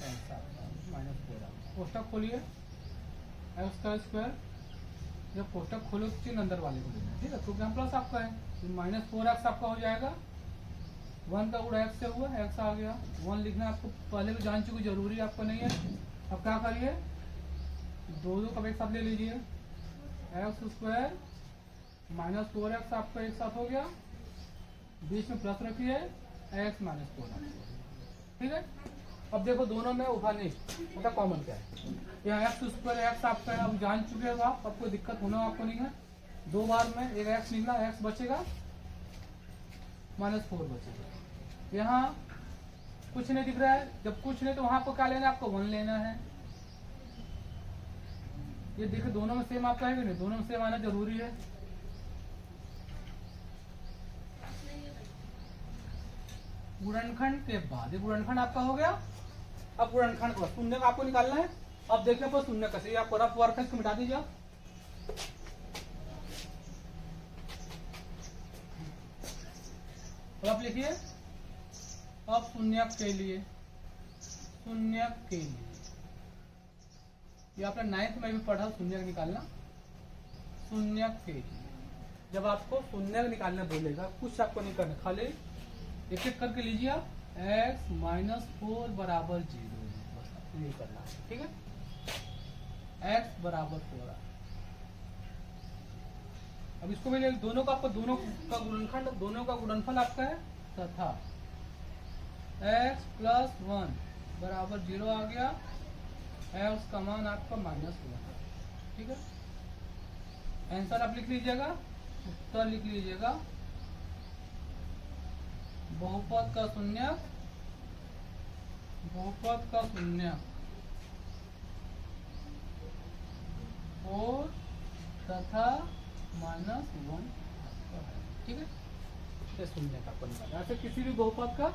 -4। कोष्टक खोलिए, x का स्क्वायर, जब कोष्टक खोलो तो चिन्ह अंदर वाले को लेना है, ठीक है। क्योंकि हम प्लस आपका है, -4x आपका हो जाएगा, 1 का गुणा x से हुआ, x आ गया, 1 लिखना आपको पहले भी जान चुकी, जरूरी आपको नहीं है। अब क्या करिए, 2 कब एक साथ ले लीजिए, x² -4x आपका एक साथ हो गया, बीच में प्लस रखिए, x -4, ठीक है। अब देखो दोनों में उठाने मतलब कॉमन क्या है, यहाँ x² x आपका है, अब जान चुके हो आप, अब कोई दिक्कत होना आपको नहीं है। 2 बार में एक x निकला, x बचेगा, -4 बचेगा। यहाँ कुछ नहीं दिख रहा है, जब कुछ नहीं तो वहां आपको क्या लेना है, आपको 1 लेना है। ये देखिए दोनों में सेम आपका है कि नहीं, दोनों में सेम आना जरूरी है। गुणनखंड के बाद ये गुणनखंड आपका हो गया। अब गुणनखंड को शून्य का आपको निकालना है। अब देखने पर शून्य कैसे, आपको रफ वर्क है, इसको मिटा दीजिए आप। अब लिखिए, अब शून्यक के लिए, ये आपने 9th में भी पढ़ा शून्यक निकालना। शून्यक के लिए जब आपको शून्यक निकालना बोलेगा, कुछ आपको नहीं करना, खाली एक एक करके लीजिए आप, x -4 बराबर 0, नहीं करना, ठीक है। x बराबर 4। अब इसको भी दोनों का आपको, दोनों का गुणनखंड, दोनों का गुणनफल आपका है, तथा x + 1 बराबर 0 आ गया, x का मान आपका -1, ठीक है। आंसर आप लिख लीजिएगा, उत्तर लिख लीजिएगा, बहुपद का शून्यक, और तथा -1, ठीक है। ये शून्यक अपन निकाल, ऐसे किसी भी बहुपद का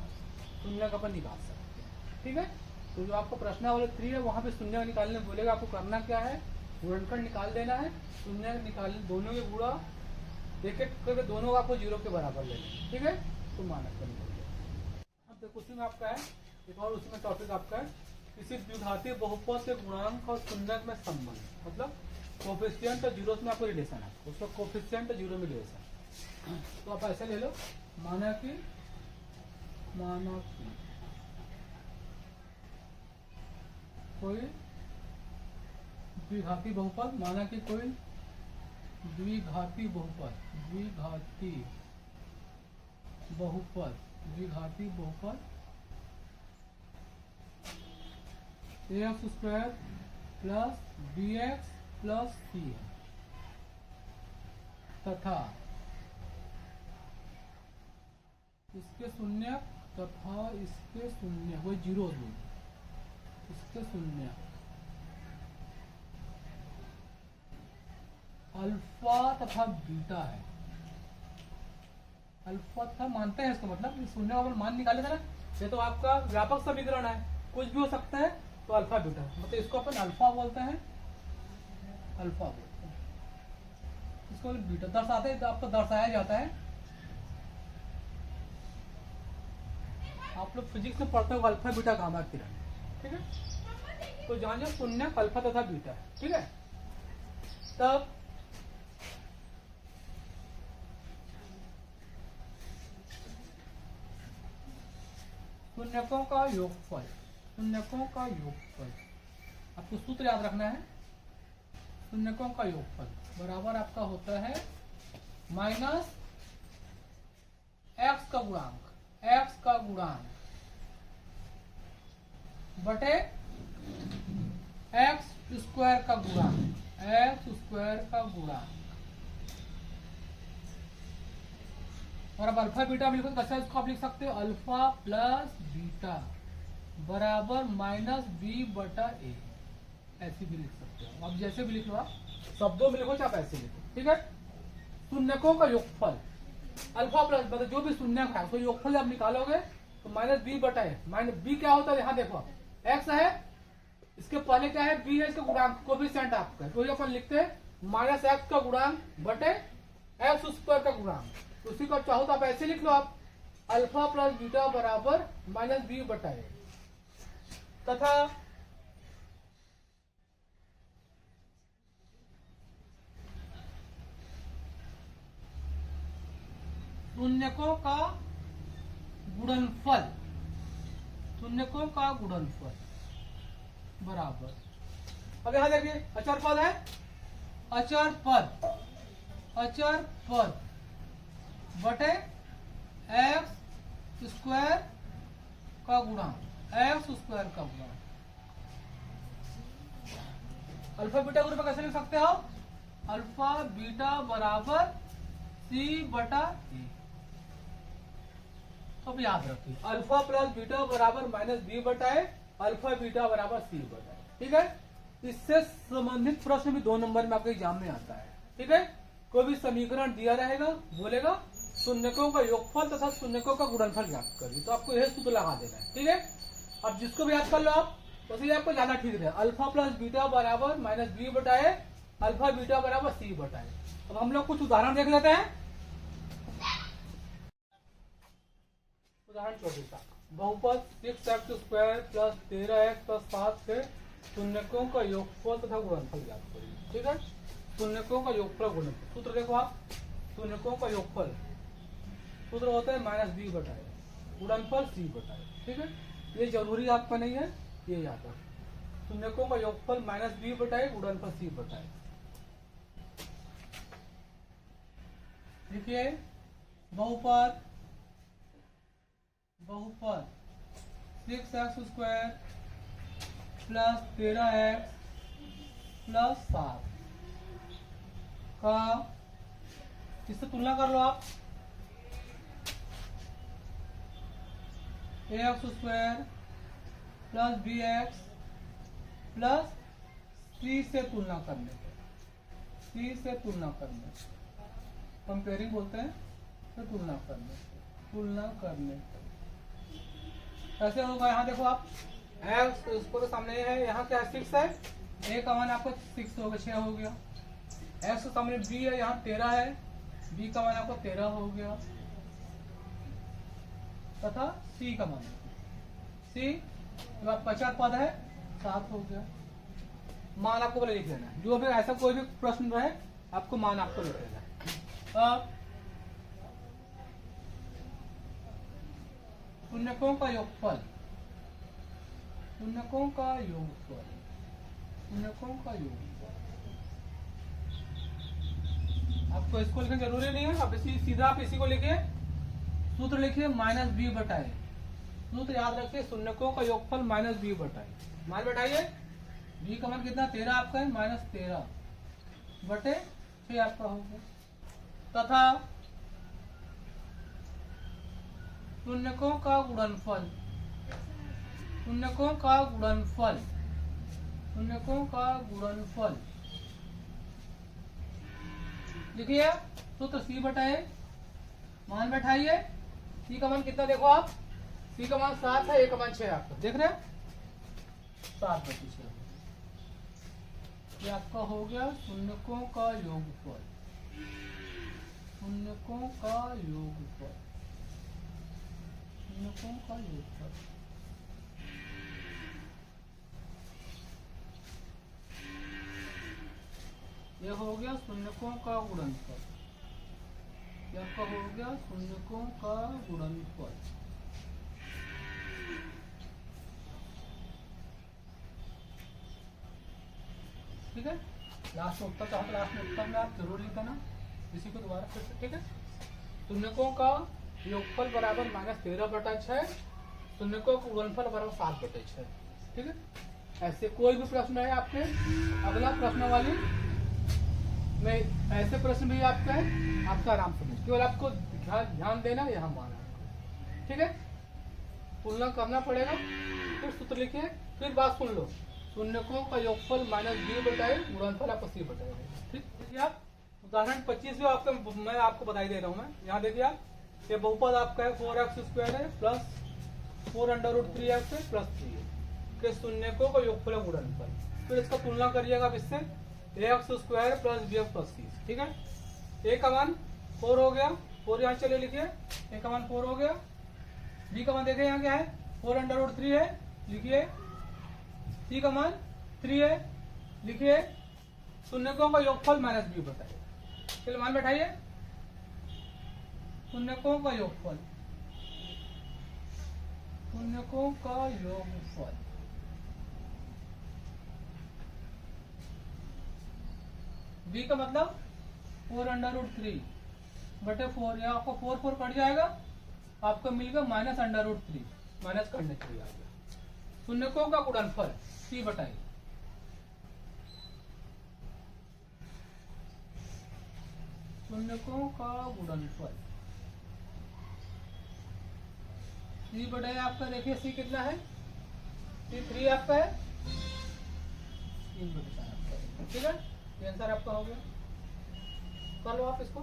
शून्यक अपन निकाल सकते हैं, ठीक है। तो जो आपको प्रश्नावली 3 है वहां पे शून्यक निकालने बोलेगा, आपको करना क्या है, गुणनखंड निकाल देना है, शून्यक निकाल, दोनों के गुणा एक एक करके दोनों आपको 0 के बराबर लेना है, ठीक है। तो मानक का निकल गया। देखो उसी में आपका है एक और, उसी में टॉपिक आपका है किसी द्विघातीय बहुपद के गुणांक और शून्यक में संबंध, मतलब कोफिशिएंट और जीरो में आपको रिलेशन है, उसका कोफिशिएंट और जीरो में रिलेशन। तो आप ऐसे ले लो, माना कि कोई द्विघाती बहुपद, माना कि कोई द्विघाती बहुपद X square plus B X plus C है, तथा इसके शून्य वही जीरो, इसके शून्य अल्फा तथा बीटा है। अल्फा तथा मानते हैं, इसका मतलब शून्य का मान निकाले थे ना, ये तो आपका व्यापक समीकरण है, कुछ भी हो सकता है, तो अल्फा बीटा मतलब इसको अपन अल्फा बोलते हैं, इसको बीटा दर्शाते हैं, तो आपको दर्शाया जाता है। आप लोग फिजिक्स में पढ़ते हो अल्फा बीटा गामा किरण, ठीक है। तो जान लो शून्य अल्फा तथा बीटा, ठीक है। तब शून्यकों का योगफल, आपको सूत्र याद रखना है। शून्यकों का योगफल बराबर आपका होता है माइनस एक्स का गुणांक बटे एक्स स्क्वायर का गुणांक। और अब अल्फा बीटा में लिखो तो कैसे इसको आप लिख सकते हो, अल्फा प्लस बीटा बराबर माइनस बी बटा ए, ऐसे भी लिख सकते हो। अब जैसे भी लिख लो, आप शब्दों में लिखो चाहे आप ऐसे लिखो, ठीक है। शून्यकों का योगफल अल्फा प्लस मतलब जो भी शून्यक है उसको योगफल आप निकालोगे तो माइनस बी बटा ए। माइनस बी क्या होता है, यहाँ देखो एक्स है, इसके पहले क्या है बी है, इसका गुणांक कोफिशिएंट आपका, तो अपन लिखते हैं माइनस एक्स का गुणांक बटे एक्स स्क्वायर का गुणांक। उसी को चाहो तो आप ऐसे लिख लो, आप अल्फा प्लस बीटा बराबर माइनस बी बटा ए, तथा शून्यकों का गुणनफल बराबर, अब यहां देखिए अचर पद है, अचर पद बटे एक्स स्क्वायर का गुणांक, अल्फा बीटा के रूप में कैसे लिख सकते हो, अल्फा बीटा बराबर सी बटा ए। तो अब याद रखिए अल्फा प्लस बीटा बराबर माइनस बी बटा ए, अल्फा बीटा बराबर सी बटा ए, ठीक है। इससे संबंधित प्रश्न भी 2 नंबर में आपके एग्जाम में आता है, ठीक है। कोई भी समीकरण दिया रहेगा, बोलेगा शून्यकों का योगफल तथा शून्यकों का गुणनफल ज्ञात करिए, तो आपको यह सूत्र लगा देना है, ठीक है। अब जिसको भी याद कर लो आप, तो आपको ज्यादा ठीक रहे, अल्फा प्लस बीटा बराबर माइनस बी बटा ए, अल्फा बीटा बराबर सी बटा ए। अब हम लोग कुछ उदाहरण देख लेते हैं। उदाहरण 24, बहुपद 6x square plus 13x plus 7 के शून्यकों का योगफल तथा गुणनफल ज्ञात करिए, ठीक है। शून्यकों का योगफल गुणनफल सूत्र देखो आप, शून्यकों का योगफल सूत्र होता है माइनस बी बटा ए, गुणनफल सी बटा ए, ठीक है। ये जरूरी आपका नहीं है, ये याद रखो, शून्यकों का योगफल माइनस बी बटा ए, गुणनफल सी बटा ए। देखिए बहुपद 6x square plus 13x plus 7 का, इससे तुलना कर लो आप, ax square plus bx plus c से तुलना करने, कंपेयरिंग बोलते हैं, तो तुलना करने कैसे होगा। यहाँ देखो आप एक्स उसको तो सामने है, यहाँ क्या 6 है, ए का मान आपको 6 हो गया, 6 हो गया। एक्स के सामने बी है, यहाँ 13 है, बी का मान आपको 13 हो गया, तथा सी का मान सी, तो आपका 4 पद है, 7 हो गया। मान आपको पहले लिख लेना है, जो भी ऐसा कोई भी प्रश्न रहे आपको मान आपको लिख लेना है। अब शून्यकों का योगफल, शून्यकों का योगफल, शून्यकों का योगफल, आपको इसको लिखना जरूरी नहीं है, आप इसी सीधा आप इसी को लिखिए, सूत्र लिखिए -b/a, सूत्र याद रखिए, शून्यकों का योगफल -b/a। मान बैठाइए, b का मान कितना 13 आपका है, -13/6 आपका हो गया। तथा शून्यकों का गुणनफल, शून्यकों का गुणनफल, शून्यकों का गुणनफल लिखिए, सूत्र c/a, मान बैठाइए, c का मान कितना देखो आप, c का मान 7 है, a का मान 6 आपका देख रहे हैं, 7/6 ये आपका हो गया शून्यकों का योगफल, शून्यकों का योगफल, शून्यकों का योगफल। यह हो गया शून्यकों का गुणनफल, यह आपका हो गया शून्यकों का गुणनफल। ठीक है, लास्ट में उत्तर चाहो तो लास्ट में उत्तर में आप जरूर लिख देना इसी को दोबारा फिर से। ठीक है, शून्यकों का योगफल बराबर -13/6, शून्यकों का गुणनफल बराबर 7/6। ठीक है, ऐसे कोई भी प्रश्न है आपके, अगला प्रश्न वाली में ऐसे प्रश्न भी आपका है, आपका आराम से केवल आपको ध्यान देना, यहाँ माना। ठीक है, तुलना करना पड़ेगा, फिर सूत्र लिखिए, फिर बात सुन लो, शून्यकों का योगफल -b/a, गुणनफल आपको c/a। ठीक, देखिए आप उदाहरण 25 में आपका मैं आपको बताई दे रहा हूँ। मैं यहाँ देखिए आप, ये बहुपद आपका है 4x² है प्लस 4√3x है प्लस 3 के शून्यकों का योगफल गुणनफल, फिर इसका तुलना करिएगा आप इससे, ax² plus bx plus c। ठीक है, a का मान 4 हो गया, 4 यहाँ चले लिखिए, a का मान 4 हो गया, b का मान देखें यहाँ क्या है 4√3 है, लिखिए, c का मान 3 है, लिखिए, शून्यकों का योगफल -b/a। चलिए मान बैठाइए, शून्यकों का योगफल, शून्यकों का योगफल, b का मतलब 4√3/4, यहाँ आपको 4 कट जाएगा, आपको मिल गया -√3, माइनस करने के लिए आ गया। शून्यकों का गुणनफल c/a, शून्यकों का गुणनफल c/a आपका देखिए, c कितना है, c 3 आपका है, 3/4 आपका है। ठीक है, ये आंसर आपका हो गया, कर लो आप इसको।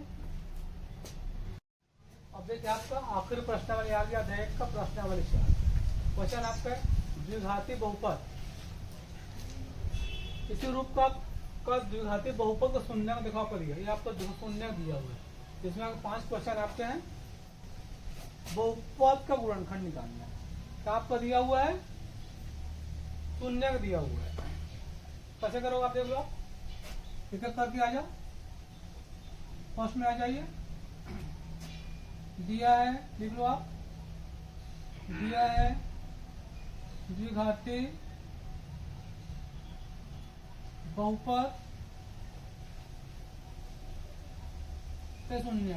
अब देखिए आपका आखिरी प्रश्नावली आ गया, अध्याय का प्रश्नावली 4। क्वेश्चन आपका द्विघाती बहुपद, इसी रूप का द्विघाती बहुपद का शून्य दिखाओ कर दिया, ये आपका शून्य दिया हुआ है, जिसमें 5 क्वेश्चन आपके हैं। बहुपद का गुणनखंड निकालना है, क्या आपका दिया हुआ है, शून्य का दिया हुआ है, कैसे करोगे आप देख लो, एक एक करके आ जाओ, फर्स्ट में आ जाइए, दिया है लिख लो आप, दिया है द्विघाती बहुपद से शून्य,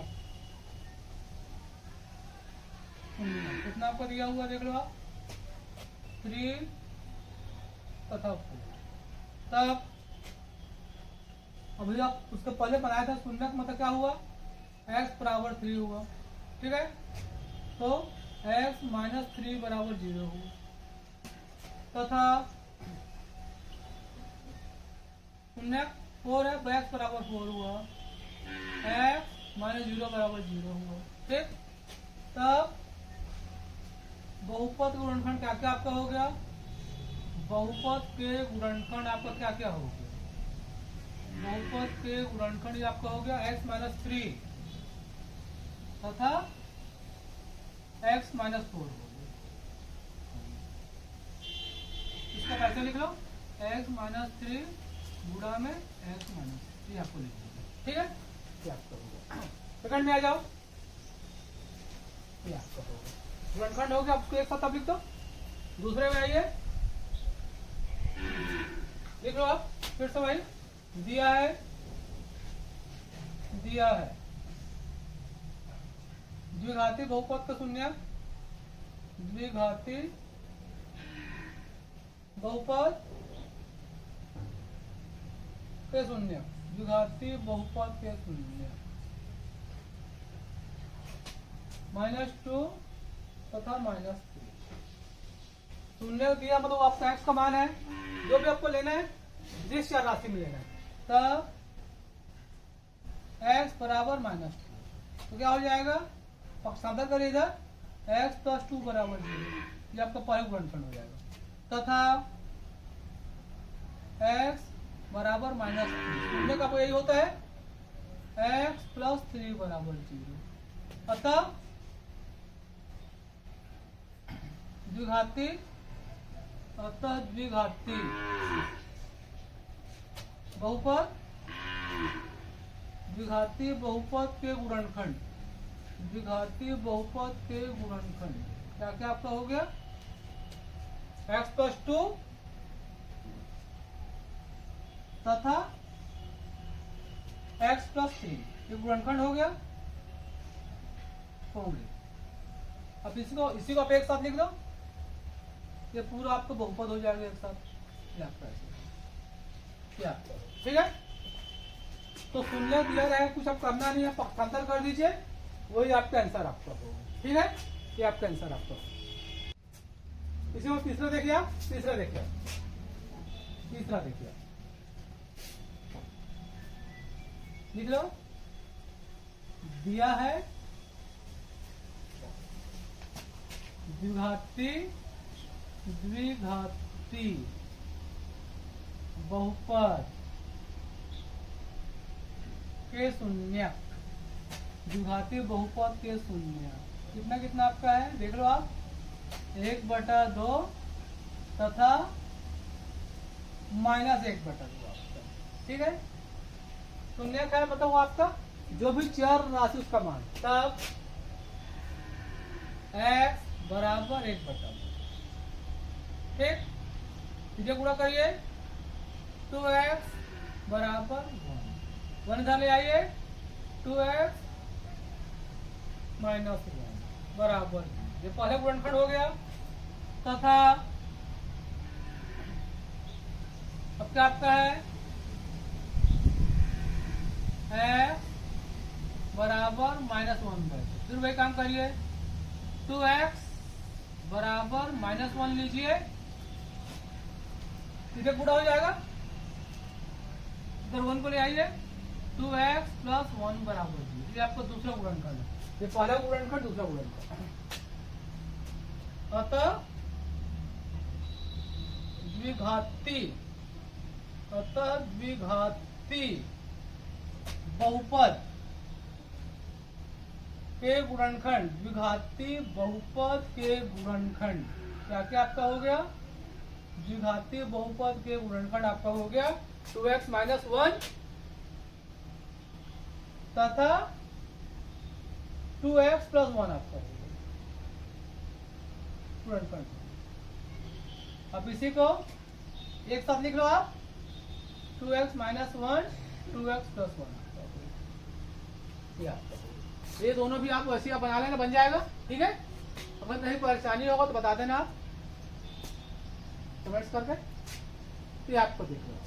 कितना आपको दिया हुआ देख लो आप, 3 तथा 4। तब अभी आप उसके पहले बनाया था शून्य, मतलब क्या हुआ, x बराबर 3 हुआ। ठीक है, तो x - 3 बराबर 0 हुआ, तथा शून्य 4 है, x बराबर 4 हुआ, x - 0 बराबर 0 हुआ। ठीक, तब बहुपद का गुणनखंड क्या क्या आपका हो गया, बहुपद के गुणनखंड आपका क्या क्या हो गया, बहुपद के गुणनखंड आपका हो गया x - 3 तथा x माइनस 4 हो गया। इसका कैसे लिख लो, x माइनस 3 गुणा में x माइनस 3 आपको लिख दीजिए, ठीक है। ये आपका हो गया। सेकंड में आ जाओ, ये आपका हो गया, गुणनखंड हो गया। आपको एक साथ आप लिख दो। दूसरे में आइए, लिख लो आप फिर से भाई। दिया है द्विघाती बहुपद का शून्य, द्विघाती बहुपद के शून्य, द्विघाती बहुपद के शून्य -2 तथा -3। शून्य दिया मतलब आपका x का मान है, जो भी आपको लेना है, जिस चार राशि में लेना है, तब x बराबर -2, तो क्या हो जाएगा, पक्षांतर करिए इधर, x + 2 बराबर 0, ये आपका पहला गुणनखंड हो जाएगा। तथा x बराबर -3, शून्य का यही होता है, x + 3 बराबर 0। अतः द्विघाती बहुपद के गुणनखंड, क्या क्या आपका हो गया, x + 2 तथा x + 3, ये गुणनखंड हो गया। अब इसी को आप एक साथ लिख दो, ये पूरा आपको बहुपद हो जाएगा एक साथ, ये आपका ऐसे, ये आपका, ठीक है। तो शून्य दिया रहेगा, कुछ आप करना नहीं है, पक्षांतर कर दीजिए, वही आपका आंसर आपका होगा, ठीक है। ये आपका आंसर आपका होगा। इसी में तीसरा देखिए, तीसरा देखिए, लिख लो। दिया है द्विघाती बहुपद के शून्य, द्विघाती बहुपद के शून्य कितना कितना आपका है, देख लो आप, 1/2 तथा -1/2 आपका, ठीक है। शून्य का है मतलब वो आपका जो भी चर राशि उसका मान, तब x बराबर 1/2, ठीक। इसे गुणा करिए, 2x बराबर 1 इधर ले आइए, 2x - 1 बराबर, ये पहले गुणनखंड हो गया। तथा अब क्या आपका है, x बराबर -1/2, फिर वही काम करिए, 2x बराबर -1 लीजिए, सीधे पूरा हो जाएगा, इधर 1 को ले आइए, 2x + 1 बराबर 0, ये आपका दूसरा गुणनखंड है, ये पहला गुणनखंड, दूसरा गुणनखंड। अतः द्विघाती बहुपद के गुणनखंड, क्या क्या आपका हो गया, द्विघाती बहुपद के गुणनखंड आपका हो गया 2x - 1 तथा 2x + 1 आपका हो गया गुणनखंड। अब इसी को एक साथ लिख लो आप, 2x - 1 2x + 1, ये दोनों भी आप वैसे बना लेना, बन जाएगा, ठीक है। अगर कहीं परेशानी होगा तो बता देना आप कमेंट्स करके, ये आपको देख लो,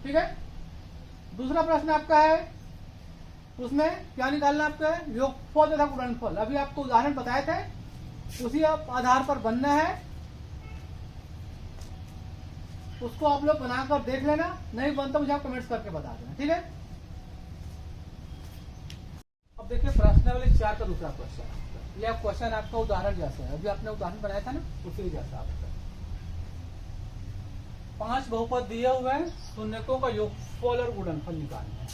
ठीक है। दूसरा प्रश्न आपका है, उसमें क्या निकालना आपका है, योगफल तथा गुणनफल। अभी आपको उदाहरण बताए थे, उसी आधार पर बनना है, उसको आप लोग बनाकर देख लेना, नहीं बनता मुझे आप कमेंट्स करके बता देना, ठीक है। अब देखिए प्रश्नावली 4 का दूसरा क्वेश्चन, यह क्वेश्चन आपका उदाहरण जैसा है, अभी आपने उदाहरण बनाया था ना, उसी जैसा आपका 5 बहुपद दिए हुए हैं, शून्यकों का योगफल और गुणनफल निकालना है।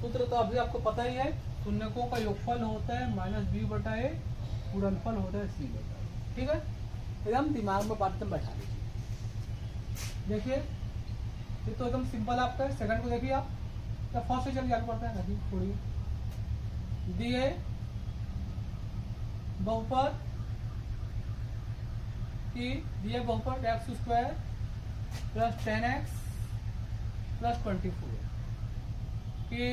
सूत्र तो अभी आपको पता ही है, शून्यकों का योगफल होता है -b/a गुणनफल होता है सी बटा। ठीक है, एकदम दिमाग में बात एकदम बैठा लीजिए। देखिए ये तो एकदम सिंपल आपका है। सेकंड को देखिए आप, या फर्स्ट से चल जाना पड़ता है, नहीं थोड़ी दिए बहुपद की दिए बहुपद X square plus 10x plus 24 कि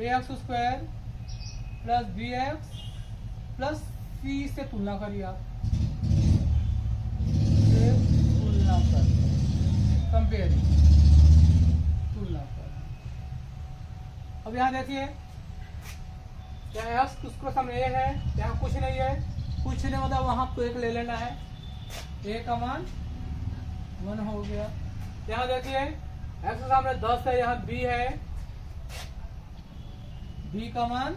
X square plus B X plus C से तुलना करिए आप, तुलना कर कंपेयरिंग तुलना कर। अब यहाँ देखिए यहाँ एक्स उसको सामने ए है, यहाँ कुछ नहीं है, कुछ नहीं मतलब वहां आपको एक ले लेना है, ए का मान 1 हो गया। यहाँ देखिए एक्स के सामने 10 है, यहाँ बी है, बी का मान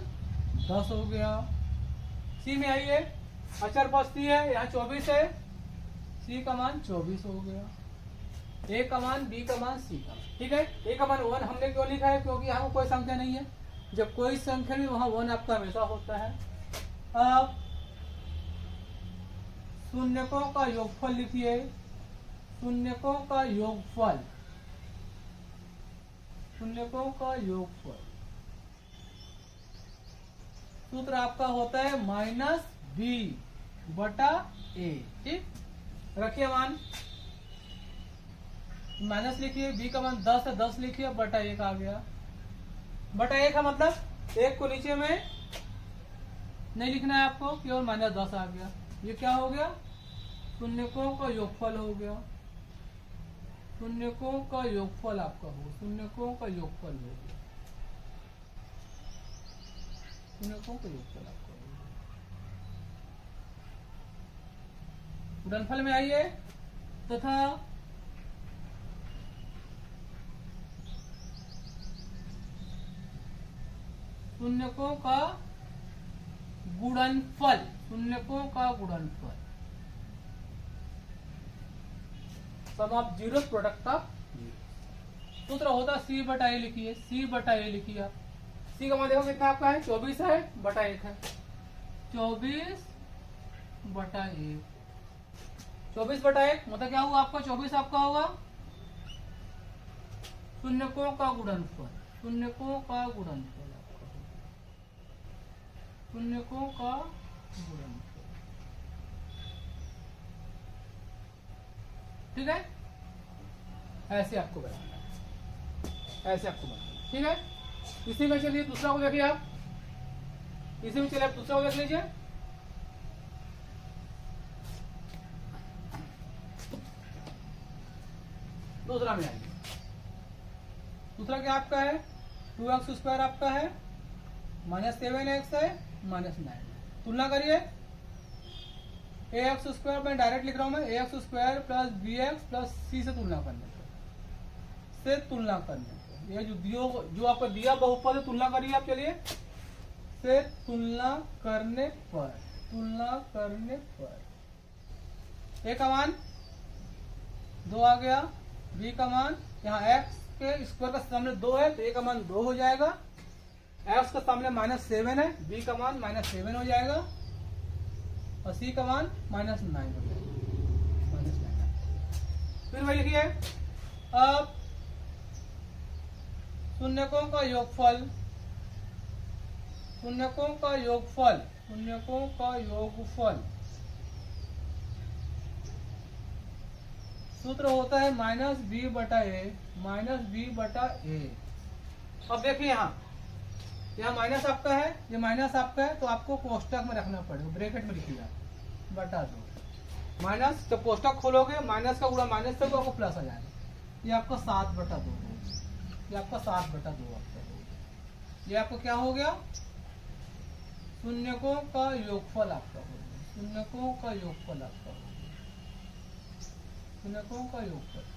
10 हो गया। सी में आइए, अचर पद सी है, यहाँ 24 है, सी का मान 24 हो गया। ए का मान, बी का मान, सी का मान। ठीक है, ए का मान 1 हमने क्यों लिखा है, क्योंकि यहाँ कोई संख्या नहीं है। जब कोई संख्या नहीं वहां 1 आपका हमेशा होता है। अब शून्यकों का योगफल लिखिए, शून्यकों का योगफल, शून्यकों का योगफल सूत्र आपका होता है माइनस बी बटा ए। ठीक, रखिए मान, माइनस लिखिए, बी का मान 10 है, 10 लिखिए, बटा 1 आ गया। बटा 1 का मतलब 1 को नीचे में नहीं लिखना है आपको, केवल -10 आ गया। ये क्या हो गया, शून्यकों का योगफल हो गया। शून्यकों का योगफल आपका हो, शून्यकों का योगफल हो गया, शून्यकों का योगफल आपका हो गया। गुणनफल में आइए, तथा शून्यकों का गुणनफल, शून्यकों का गुणनफल, सम ऑफ जीरो प्रोडक्ट ऑफ सूत्र होता सी बटा ए। लिखिए सी बटा ए लिखिए आप। सी का मान देखो कितना आपका है, 24 है, बटा 1 है, 24 बटा 1, 24 बटा 1 मतलब क्या हुआ आपका, 24 आपका होगा शून्यकों का गुणनफल, शून्यकों का गुणनफल आपका, शून्यकों का गुणनफल। ठीक है, ऐसे आपको बनाना है, ऐसे आपको बनाना है। ठीक है, इसी में चलिए दूसरा को देखिए आप, इसी में चलिए आप दूसरा को देख लीजिए। दूसरा में आइए, दूसरा क्या आपका है, 2x स्क्वायर आपका है, -7x है, -9। तुलना करिए, ax स्क्वायर मैं डायरेक्ट लिख रहा हूं मैं, ax square plus bx plus c से तुलना करने पर, से तुलना करने पर, ये जो आपका दिया बहुपद है, तुलना करिए आप। चलिए, से तुलना करने पर, तुलना करने पर a का मान 2 आ गया, b का मान, यहाँ x के स्क्वायर का सामने 2 है तो a का मान 2 हो जाएगा, x का सामने -7 है, b का मान -7 हो जाएगा, और c का मान -9 हो जाएगा, -9। फिर वही लिखिए, अब शून्यकों का योगफल, शून्यकों का योगफल, शून्यकों का योगफल सूत्र होता है -b बटा a, -b बटा a। अब देखिए यहाँ माइनस आपका है, ये माइनस आपका है, तो आपको कोष्टक में रखना पड़ेगा, ब्रैकेट में लिखिएगा, बटा 2 माइनस, जब कोष्टक खोलोगे माइनस का गुणा माइनस से तो आपको प्लस आ जाएगा, ये आपका 7 बटा 2 होगा, ये आपका 7 बटा 2 आपका होगा। ये आपको क्या हो गया, शून्यकों का योगफल आपका हो गया, शून्यकों का योगफल आपका हो गया, शून्यकों का योगफल।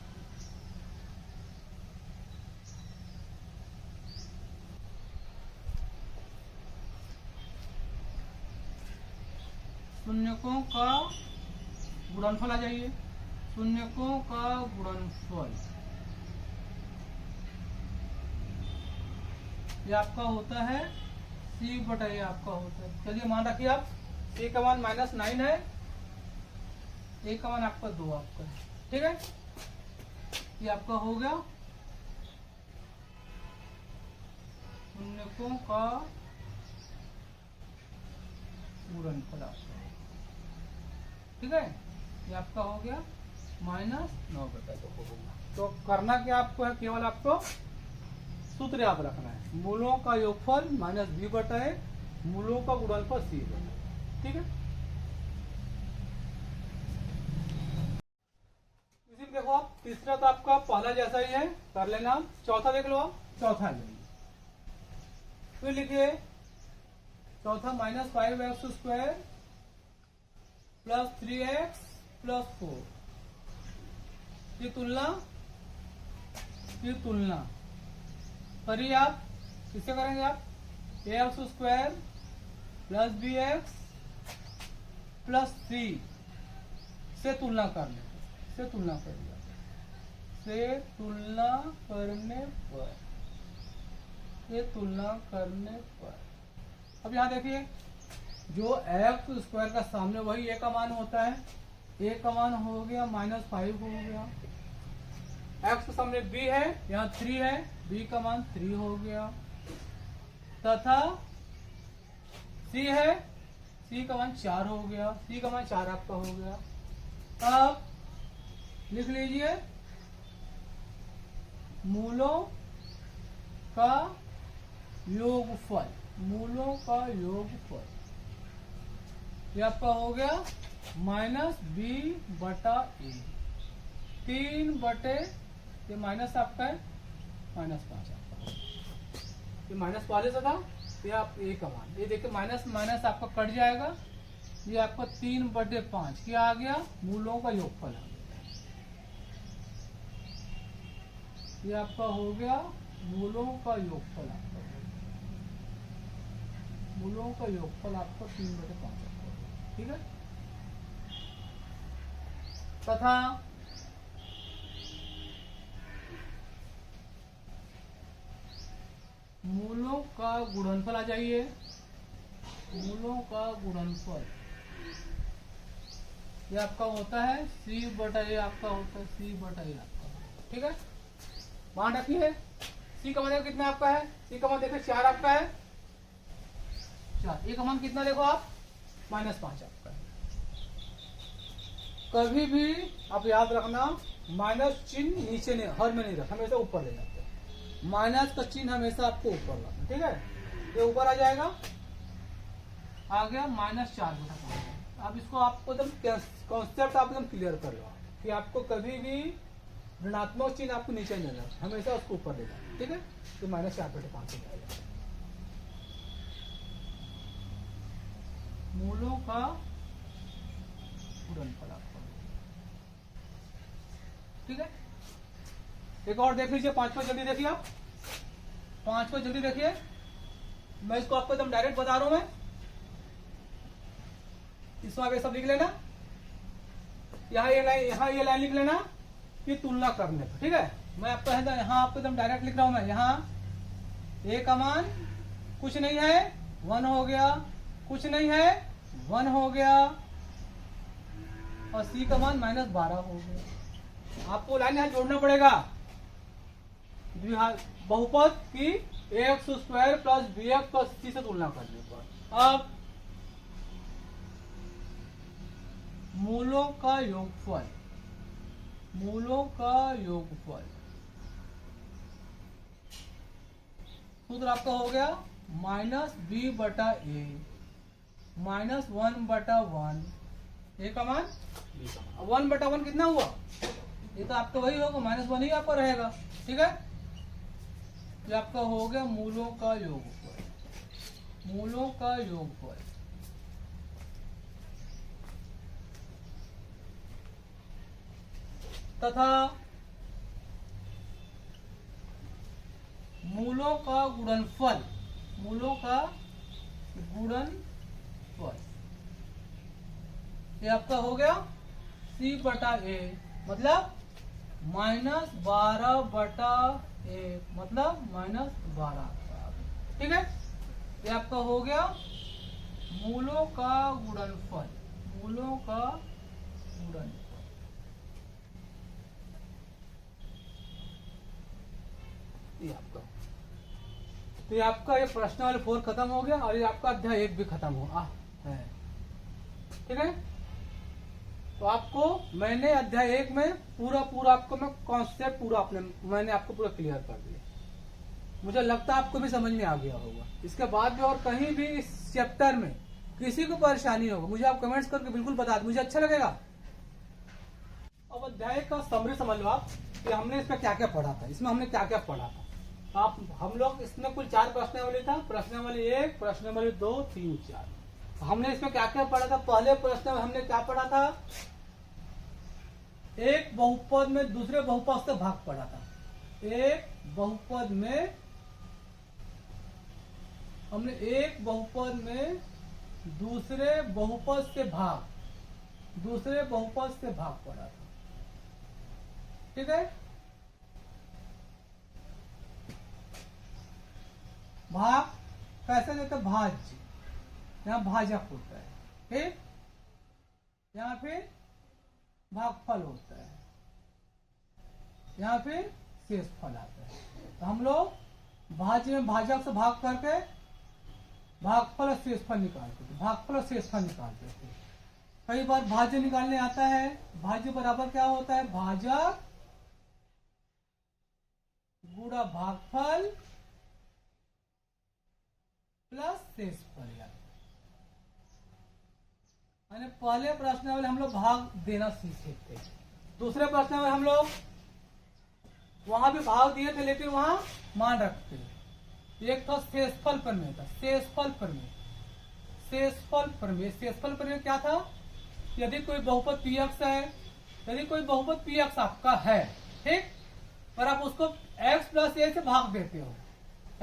शून्यकों का गुणनफल आ जाइए, शून्यकों का गुणनफल ये आपका होता है सी बटा ए आपका होता है। चलिए मान रखिए आप, ए का मान -9 है, ए का मान आपका 2 आपका है, ठीक है। ये आपका हो गया शून्यकों का गुणनफल आपका, ठीक है। ये आपका हो गया -9/2 होगा। तो करना क्या आपको है, केवल आपको सूत्र याद रखना है, मूलों का योगफल -b/a, मूलों का गुणनफल c बटा, ठीक है। इसी देखो आप, तीसरा तो आपका पहला जैसा ही है, कर लेना। चौथा देख लो आप, चौथा ले फिर लिखिए, चौथा -5x² + 3x + 4, ये तुलना करिए आप। किससे करेंगे आप, ax² + bx + c से तुलना करने से तुलना करिए, से तुलना करने पर अब यहाँ देखिए, जो x² का सामने वही a का मान होता है, a का मान हो गया -5 हो गया, x के सामने b है, यहाँ 3 है, b का मान 3 हो गया, तथा c है, c का मान 4 हो गया, c का मान 4 आपका हो गया। अब लिख लीजिए, मूलों का योगफल, मूलों का योगफल ये आपका हो गया -b/a, 3 ये माइनस आपका है -5 आपका, ये माइनस वाले से था, ये आप ए का मान, ये देखिए माइनस माइनस आपका कट जाएगा, ये आपका 3/5 क्या आ गया, मूलों का योगफल आ गया। ये आपका हो गया मूलों का योगफल, आपका मूलों का योगफल आपका 3/5, ठीक है। तथा मूलों का गुणनफल आ जाइए, मूलों का गुणनफल ये आपका होता है c/a, आपका होता है c/a आपका, ठीक है। मान रखिए, c का मान कितना आपका है, c का मान देखो 4 आपका है, 4, a का मान कितना देखो आप -5 आपका है। कभी भी आप याद रखना, माइनस चिन्ह नीचे नहीं, हर में नहीं रख, हमेशा ऊपर ले जाते हैं, माइनस का चिन्ह हमेशा आपको ऊपर रखना, ठीक है। ये ऊपर आ जाएगा, आ गया -4/5। अब इसको आपको एकदम कॉन्सेप्ट आप एकदम क्लियर कर लो कि आपको कभी भी ऋणात्मक चिन्ह आपको नीचे नहीं रखना, हमेशा उसको ऊपर ले जाना, ठीक है। तो -4/5 हो जाएगा। मूलों का गुणनफल आपका, ठीक है। एक और देख लीजिए, 5 जल्दी देखिए आप, 5 जल्दी देखिए, मैं इसको आपको एकदम डायरेक्ट बता रहा हूं, मैं इसमें आगे सब लिख लेना, यहाँ ये लाइन लिख लेना कि तुलना करने पर, ठीक है। मैं आपको यहाँ आपको एकदम डायरेक्ट लिख रहा हूं, मैं यहाँ a का मान कुछ नहीं है 1 हो गया, कुछ नहीं है 1 हो गया, और c का मान -12 हो गया। आपको लाइन यहाँ जोड़ना पड़ेगा, बहुपद की ax² + bx + c से तुलना करने पर। अब मूलों का योगफल, मूलों का योगफल सूत्र आपका हो गया -b/a, -1/1, a का मान 1/1 कितना हुआ, ये तो आपका वही होगा, -1 ही आपका रहेगा, ठीक है। ये आपका हो गया मूलों का योगफल, मूलों का योगफल। तथा मूलों का गुणनफल, मूलों का गुणनफल ये आपका हो गया c/a, मतलब -12/1, मतलब -12, ठीक है। ये आपका हो गया मूलों का गुणनफल, मूलों का गुणनफल। ये आपका, तो ये आपका ये प्रश्नावली 4 खत्म हो गया और ये आपका अध्याय 1 भी खत्म हो है। ठीक है, तो आपको मैंने अध्याय 1 में पूरा आपको मैं कॉन्सेप्ट मैंने आपको पूरा क्लियर कर दिया। मुझे लगता है आपको भी समझ में आ गया होगा। इसके बाद भी और कहीं भी इस चैप्टर में किसी को परेशानी होगा मुझे आप कमेंट्स करके बिल्कुल बता दें, मुझे अच्छा लगेगा। अब अध्याय का समरी समझ लो आप कि हमने इसमें क्या क्या पढ़ा था, इसमें हमने क्या क्या पढ़ा था। हम लोग इसमें कुल 4 प्रश्नावली था, प्रश्नावली 1, प्रश्नावली 2, 3, 4। हमने इसमें क्या क्या पढ़ा था। पहले प्रश्न में हमने क्या पढ़ा था, एक बहुपद में दूसरे बहुपद से भाग पढ़ा था। एक बहुपद में हमने एक बहुपद में दूसरे बहुपद से भाग पढ़ा था। ठीक है, भाग कैसे देते, भाज्य, यहाँ भाजक होता है, ठीक, यहाँ फिर भागफल होता है, यहाँ फिर शेषफल आता है। तो हम लोग भाज्य में भाजक से भाग करके भागफल और शेषफल निकालते थे। कई बार भाज्य निकालने आता है, भाज्य बराबर क्या होता है, भाजक गुणा भागफल प्लस शेषफल। यानी पहले प्रश्न में हम लोग भाग देना सीखे थे, दूसरे प्रश्न में हम लोग वहां भी भाग दिए थे लेकिन वहां मान रखते थे। एक था शेषफल प्रमेय था, शेषफल प्रमेय क्या था, यदि कोई बहुपद px है, यदि कोई बहुपद px आपका है, ठीक, और आप उसको x प्लस a से भाग देते हो,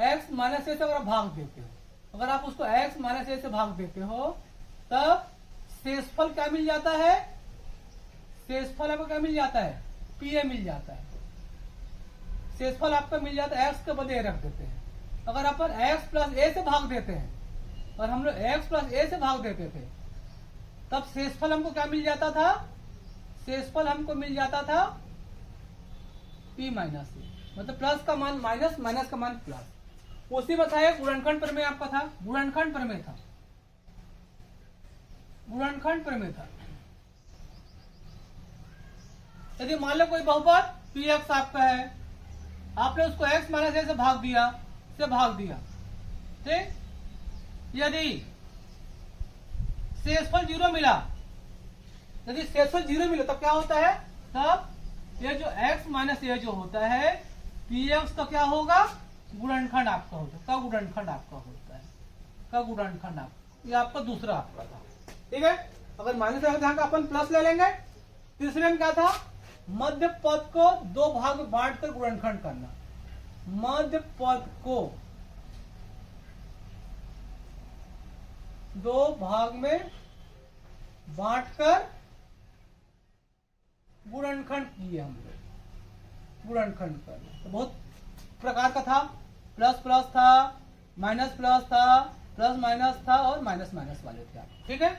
x माइनस a से अगर भाग देते हो, अगर आप उसको x माइनस a से भाग देते हो तब शेषफल क्या मिल जाता है, शेषफल आपको क्या मिल जाता है, pa मिल जाता है। शेषफल आपका मिल जाता है, x के बदले रख देते हैं। अगर अपन x प्लस a से भाग देते हैं और हम लोग x प्लस a से भाग देते थे तब शेषफल हमको क्या मिल जाता था, शेषफल हमको मिल जाता था p माइनस a, मतलब प्लस का मान माइनस, माइनस का मान प्लस। उसी में था एक गुणनखंड प्रमेय आपका था, गुणनखंड प्रमेय था। यदि मान लो कोई बहुपद px आपका है, आपने उसको x माइनस a से भाग दिया, ठीक, यदि शेषफल 0 मिला, तब क्या होता है, तब ये जो x माइनस a जो होता है px का क्या होगा, गुणनखंड आपका होता है, ये आपका दूसरा आपका था। ठीक है, अगर माइनस है तो अपन प्लस ले लेंगे। तीसरे में क्या था, मध्य पद को 2 भाग में बांटकर गुणनखंड करना, मध्य पद को 2 भाग में बांटकर गुणनखंड किए हम लोग, गुणनखंड करना। तो बहुत प्रकार का था, प्लस प्लस था, माइनस प्लस था, प्लस माइनस था और माइनस माइनस वाले थे। ठीक है,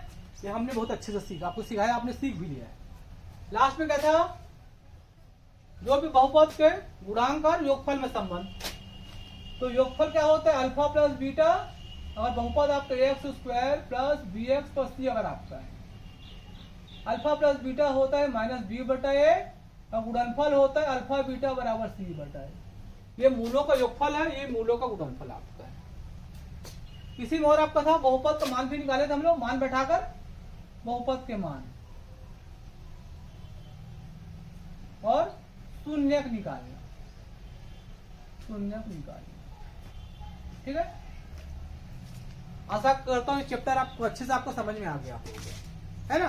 ये हमने बहुत अच्छे से सीखा, आपको सिखाया, आपने सीख भी लिया है। लास्ट में क्या था, जो भी बहुपद के गुणांक और योगफल में संबंध। तो योगफल क्या होता है, अल्फा प्लस बीटा। अगर बहुपद आपका X square plus B X plus C अगर आपका है, अल्फा प्लस बीटा होता है माइनस बी बटा ए, और गुणनफल होता है अल्फा बीटा बराबर सी बटा ए। ये मूलों का योगफल है, ये मूलों का गुणनफल आपका है। इसी में और आपका था बहुपद का मान भी निकाले थे हम लोग, मान बैठाकर बहुपद के मान और शून्यक निकाले। ठीक है, आशा करता हूँ चैप्टर आपको अच्छे से आपको समझ में आ गया होगा, है ना।